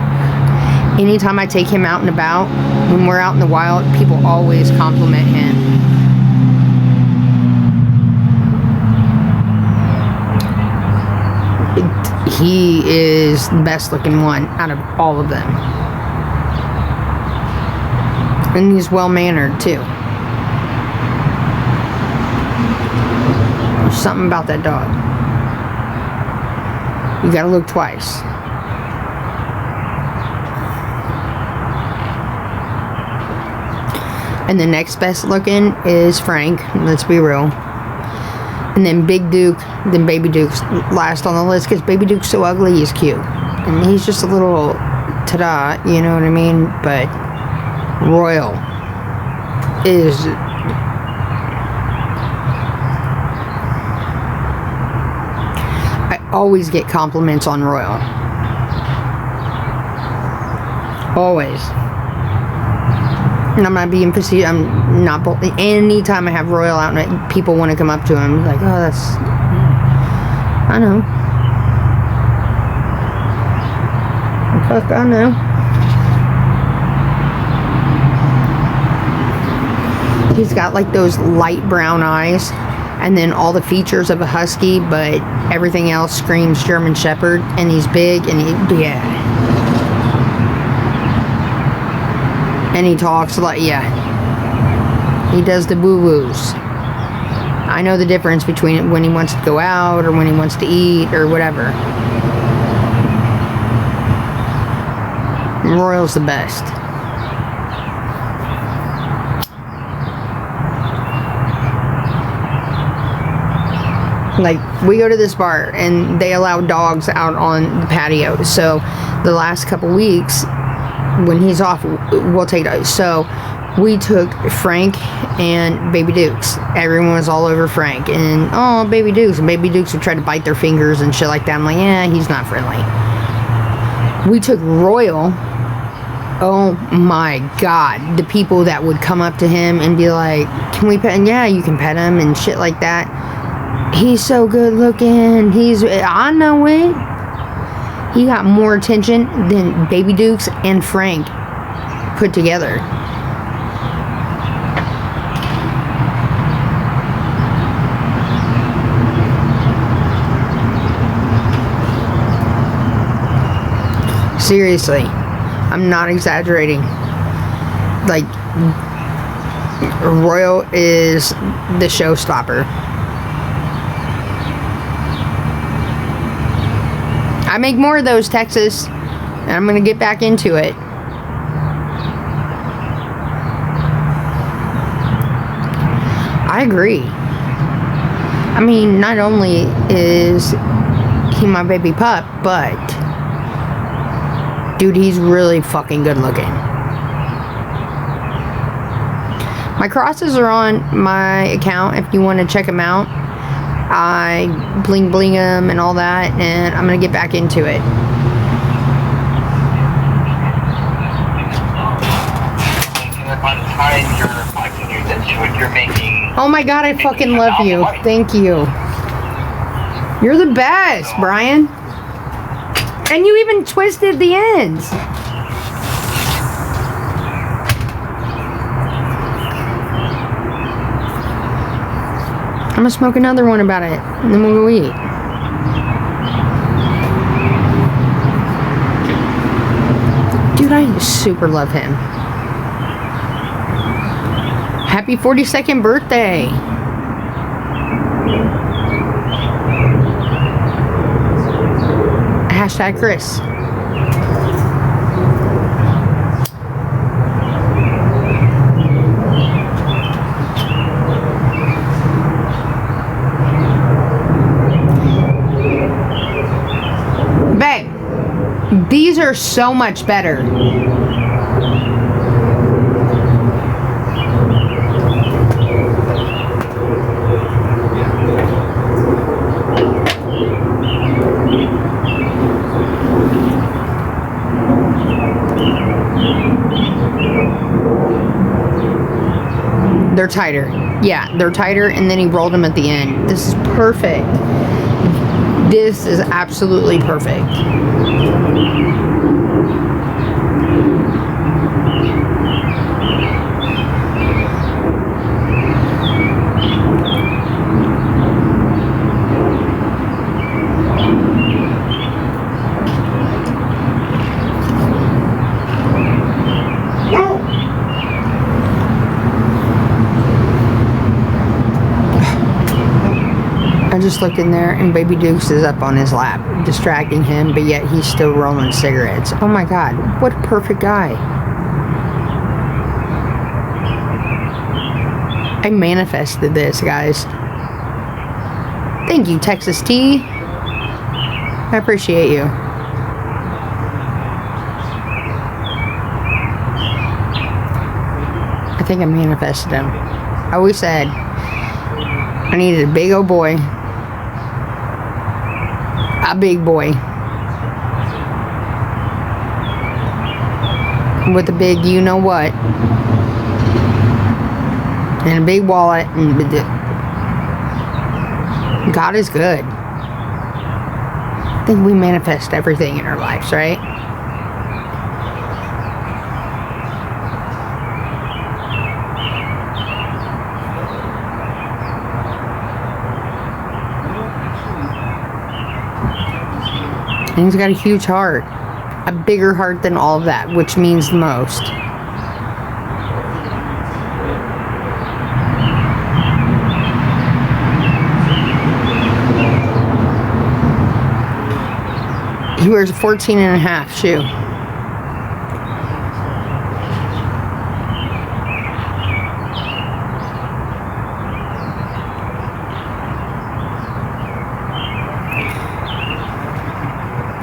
Anytime I take him out and about, when we're out in the wild, people always compliment him. He is the best looking one out of all of them. And he's well mannered too. There's something about that dog. You gotta look twice. And the next best looking is Frank, let's be real. And then Big Duke, then Baby Duke's last on the list because Baby Duke's so ugly, he's cute. And he's just a little ta-da, you know what I mean? But Royal is... I always get compliments on Royal. Always. And I'm not being facetious. I'm not. Anytime I have Royal out and people want to come up to him, like, oh, that's. I know. Fuck, I know. He's got like those light brown eyes, and then all the features of a husky, but everything else screams German Shepherd. And he's big, and yeah. And he talks like, yeah. He does the woo-woos. I know the difference between when he wants to go out or when he wants to eat or whatever. Royal's the best. Like, we go to this bar and they allow dogs out on the patio. So the last couple weeks, when he's off, we'll take it. So we took Frank and Baby Dukes. Everyone was all over Frank. And, oh, Baby Dukes. And Baby Dukes would try to bite their fingers and shit like that. I'm like, yeah, he's not friendly. We took Royal. Oh, my God. The people that would come up to him and be like, can we pet him? Yeah, you can pet him and shit like that. He's so good looking. I know it. He got more attention than Baby Dukes and Frank put together. Seriously, I'm not exaggerating. Like, Royal is the showstopper. I make more of those, Texas, and I'm going to get back into it. I agree. I mean, not only is he my baby pup, but dude, he's really fucking good looking. My crosses are on my account if you want to check them out. I bling them and all that, and I'm gonna get back into it. Oh my God, I fucking love you. Thank you. You're the best, Brian. And you even twisted the ends. I'm gonna smoke another one about it, and then we'll go eat. Dude, I super love him. Happy 42nd birthday. Hashtag Chris. are so much better. They're tighter. Yeah, they're tighter, and then he rolled them at the end. This is perfect. This is absolutely perfect. I just looked in there and Baby Dukes is up on his lap, distracting him, but yet he's still rolling cigarettes. Oh my God, what a perfect guy. I manifested this, guys. Thank you, Texas T. I appreciate you. I think I manifested him. I always said I needed a big old boy. A big boy. With a big you know what. And a big wallet. And God is good. I think we manifest everything in our lives, right? And he's got a huge heart. A bigger heart than all of that, which means the most. He wears a 14.5 shoe.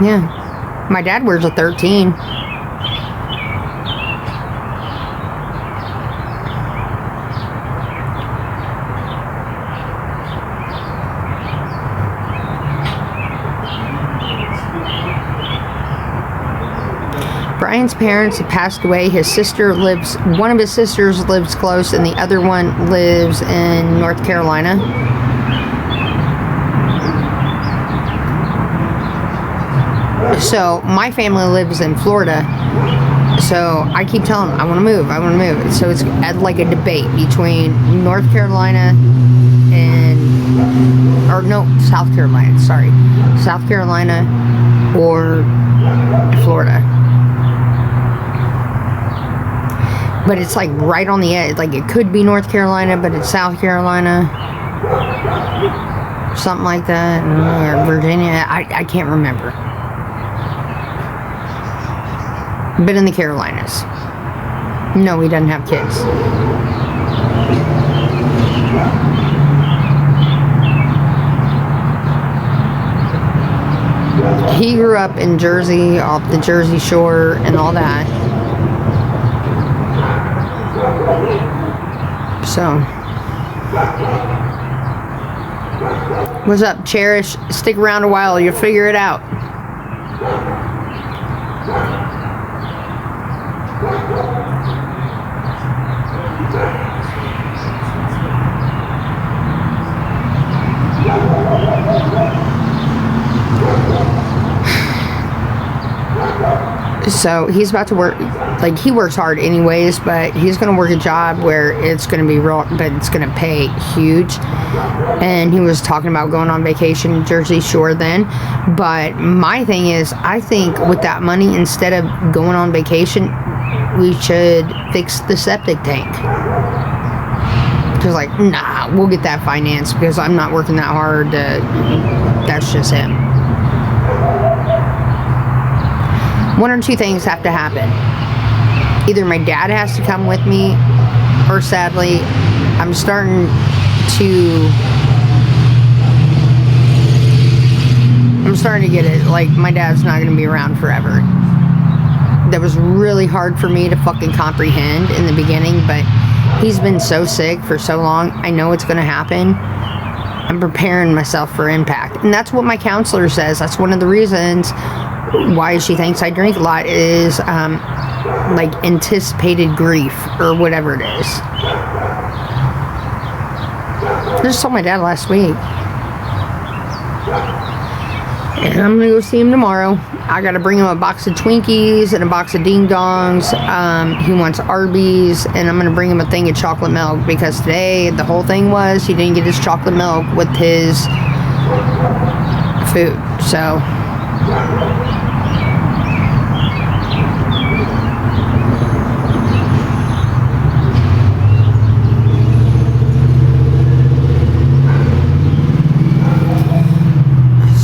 Yeah. My dad wears a 13. Brian's parents have passed away. One of his sisters lives close, and the other one lives in North Carolina. So my family lives in Florida. So I keep telling them, I want to move. So it's like a debate between North Carolina South Carolina. Sorry. South Carolina or Florida. But it's like right on the edge. Like it could be North Carolina, but it's South Carolina. Something like that. Or Virginia. I can't remember. But in the Carolinas. No, he doesn't have kids. He grew up in Jersey, off the Jersey Shore and all that. So, what's up, Cherish? Stick around a while, you'll figure it out. So he's about to work, like he works hard anyways, but he's going to work a job where it's going to be real, but it's going to pay huge. And he was talking about going on vacation in Jersey Shore then. But my thing is, I think with that money, instead of going on vacation, we should fix the septic tank. Because like, nah, we'll get that financed because I'm not working that hard. That's just him. One or two things have to happen. Either my dad has to come with me, or sadly, I'm starting to get it. Like, my dad's not going to be around forever. that was really hard for me to fucking comprehend in the beginning, but he's been so sick for so long. I know it's going to happen. I'm preparing myself for impact. And that's what my counselor says. That's one of the reasons why she thinks I drink a lot is like anticipated grief or whatever it is. I just told my dad last week. And I'm gonna go see him tomorrow. I gotta bring him a box of Twinkies and a box of Ding Dongs. He wants Arby's, and I'm gonna bring him a thing of chocolate milk because today the whole thing was he didn't get his chocolate milk with his food. So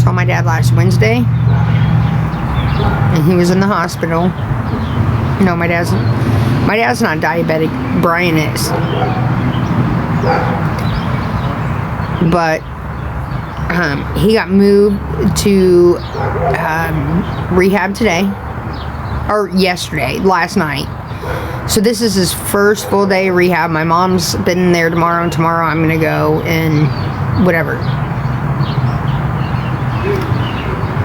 saw my dad last Wednesday. And he was in the hospital. No, my dad's not diabetic. Brian is. But he got moved to rehab today. Or yesterday, last night. So this is his first full day of rehab. My mom's been there tomorrow, and tomorrow I'm going to go and whatever.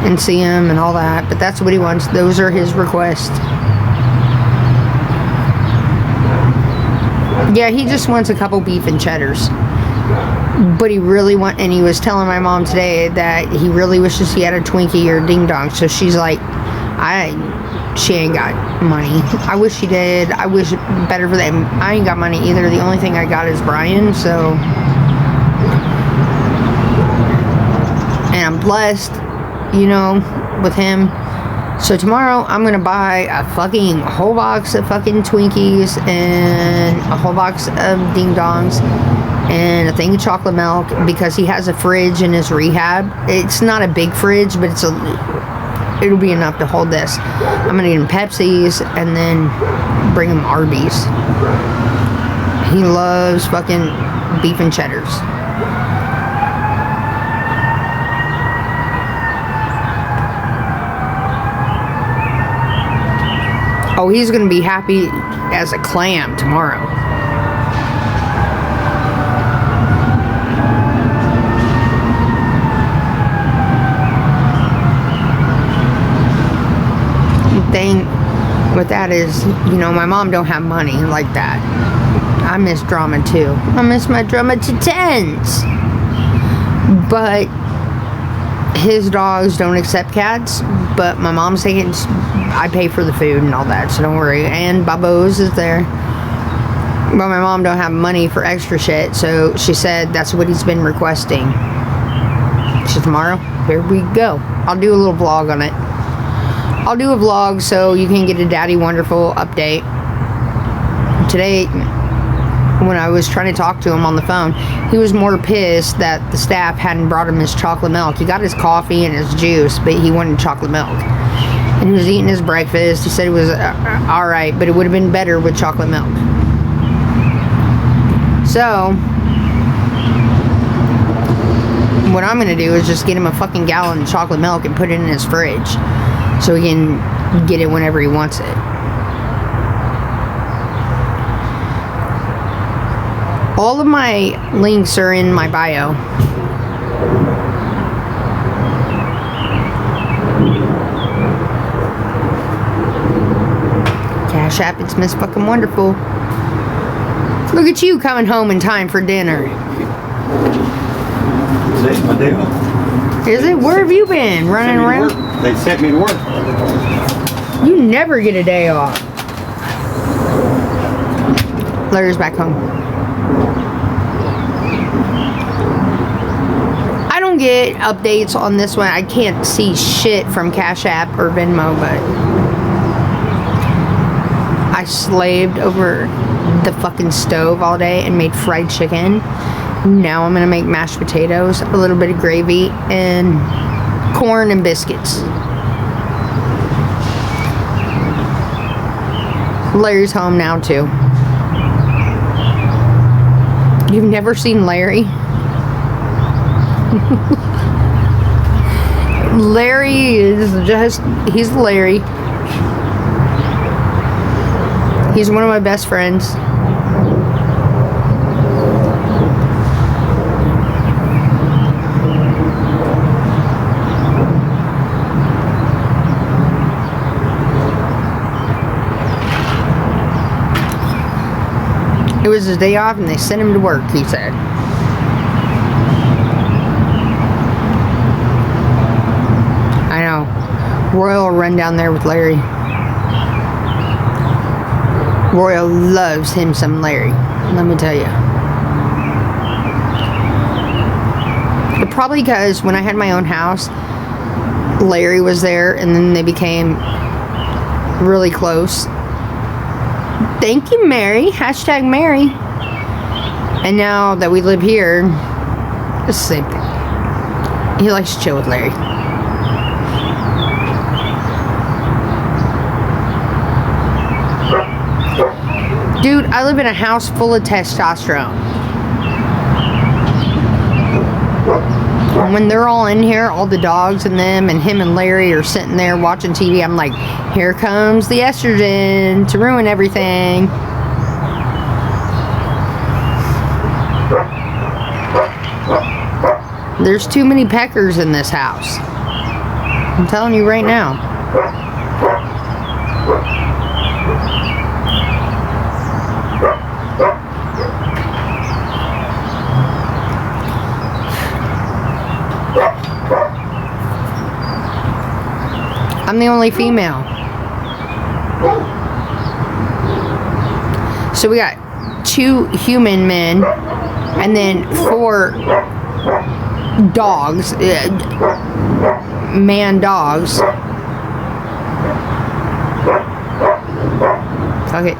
And see him and all that, but that's what he wants. Those are his requests. Yeah, he just wants a couple beef and cheddars. But he really and he was telling my mom today that he really wishes he had a Twinkie or a Ding Dong. So she's like, she ain't got money. I wish she did. I wish better for them. I ain't got money either. The only thing I got is Brian, so. And I'm blessed, you know, with him. So tomorrow I'm gonna buy a fucking whole box of fucking Twinkies and a whole box of Ding Dongs and a thing of chocolate milk because he has a fridge in his rehab. It's not a big fridge, but it'll be enough to hold this. I'm gonna get him Pepsis and then bring him Arby's. He loves fucking beef and cheddars. Oh, he's going to be happy as a clam tomorrow. The thing with that is, you know, my mom don't have money like that. I miss drama too. I miss my drama to tens. But his dogs don't accept cats, but my mom's taking, I pay for the food and all that, so don't worry. And Babos is there. But my mom don't have money for extra shit, so she said that's what he's been requesting. So tomorrow, here we go. I'll do a little vlog on it. I'll do a vlog so you can get a Daddy Wonderful update. Today, when I was trying to talk to him on the phone, he was more pissed that the staff hadn't brought him his chocolate milk. He got his coffee and his juice, but he wanted chocolate milk. And he was eating his breakfast. He said it was alright, but it would have been better with chocolate milk. So, what I'm going to do is just get him a fucking gallon of chocolate milk and put it in his fridge so he can get it whenever he wants it. All of my links are in my bio. Cash App, it's Miss Fucking Wonderful. Look at you coming home in time for dinner. Today's my day off. Is it? Where have you been? Running around? They sent me to work. You never get a day off. Larry's back home. I don't get updates on this one. I can't see shit from Cash App or Venmo, but I slaved over the fucking stove all day and made fried chicken. Now I'm gonna make mashed potatoes, a little bit of gravy, and corn and biscuits. Larry's home now too. You've never seen Larry? Larry is just, he's Larry. He's one of my best friends. It was his day off and they sent him to work, he said. I know. Royal will run down there with Larry. Royal loves him some Larry, let me tell you. But probably because when I had my own house, Larry was there and then they became really close. Thank you, Mary. Hashtag Mary. And now that we live here, it's the same thing. He likes to chill with Larry. Dude, I live in a house full of testosterone. And when they're all in here, all the dogs and them and him and Larry are sitting there watching TV, I'm like, here comes the estrogen to ruin everything. There's too many peckers in this house. I'm telling you right now. I'm the only female. So we got 2 human men and then 4 dogs, man dogs. Okay.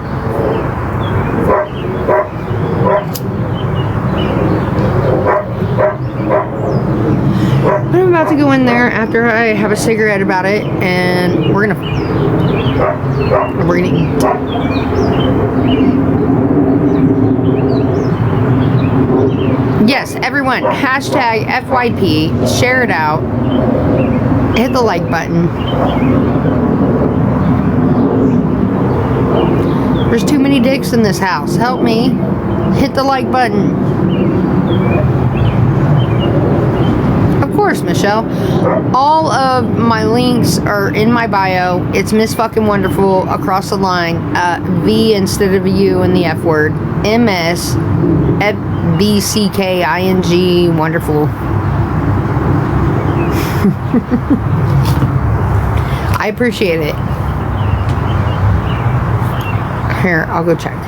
I'm about to go in there after I have a cigarette about it, and we're gonna eat. Yes, everyone, hashtag FYP, share it out, hit the like button. There's too many dicks in this house. Help me. Hit the like button. Of course, Michelle. All of my links are in my bio. It's Miss Fucking Wonderful across the line. V instead of a U in the F word. MS BCKING Wonderful. I appreciate it. Here, I'll go check.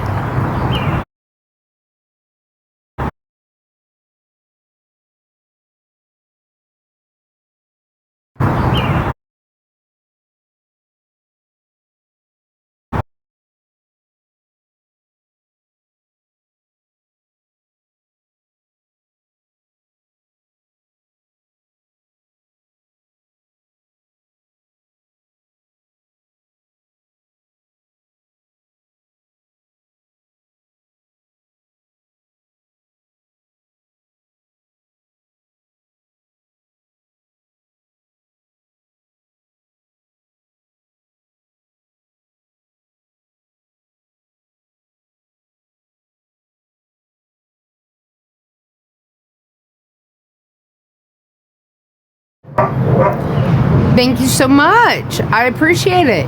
Thank you so much. I appreciate it.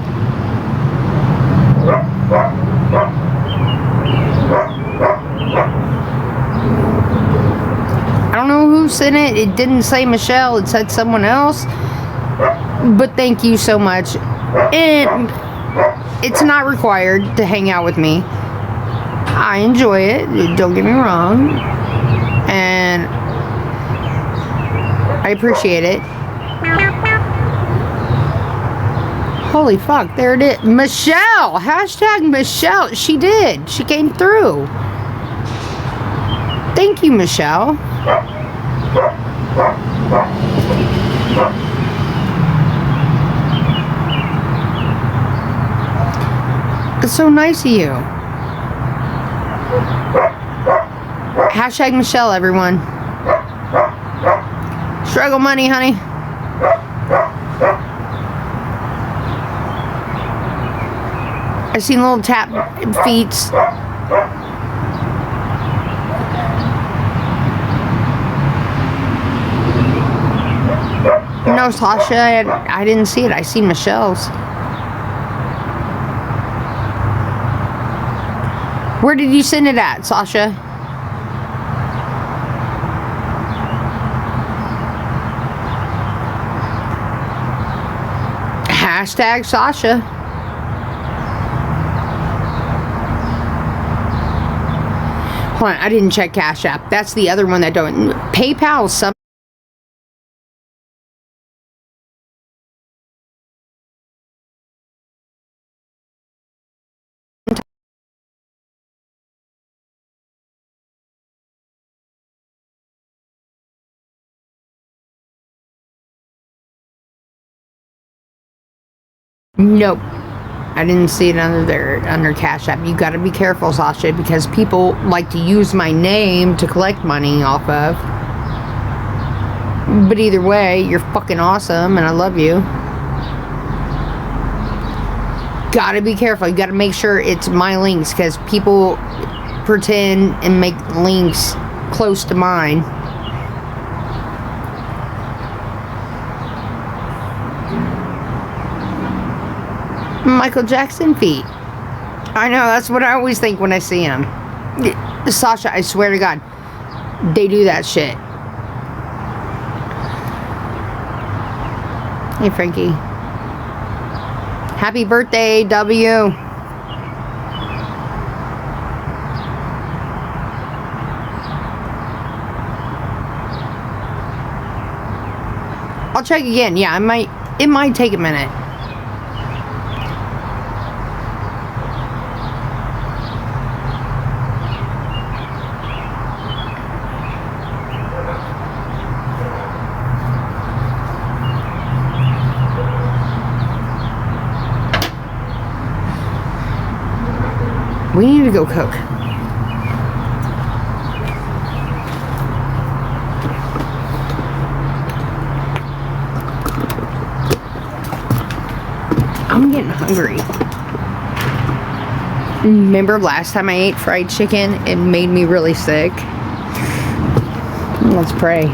I don't know who sent it. It didn't say Michelle. It said someone else. But thank you so much. And it's not required to hang out with me. I enjoy it. Don't get me wrong. And I appreciate it. Holy fuck, there it is. Michelle! Hashtag Michelle. She did. She came through. Thank you, Michelle. It's so nice of you. Hashtag Michelle, everyone. Struggle money, honey. I seen little tap feet. No, Sasha, I didn't see it. I seen Michelle's. Where did you send it at, Sasha? Hashtag Sasha. Hold on, I didn't check Cash App. That's the other one that don't. PayPal, some. Nope. I didn't see it under Cash App. You gotta be careful, Sasha, because people like to use my name to collect money off of. But either way, you're fucking awesome and I love you. Gotta be careful. You gotta make sure it's my links, because people pretend and make links close to mine. Michael Jackson feet. I know, that's what I always think when I see him. Sasha, I swear to God, they do that shit. Hey, Frankie. Happy birthday, W. I'll check again. Yeah, it might take a minute. We need to go cook. I'm getting hungry. Remember last time I ate fried chicken? It made me really sick. Let's pray.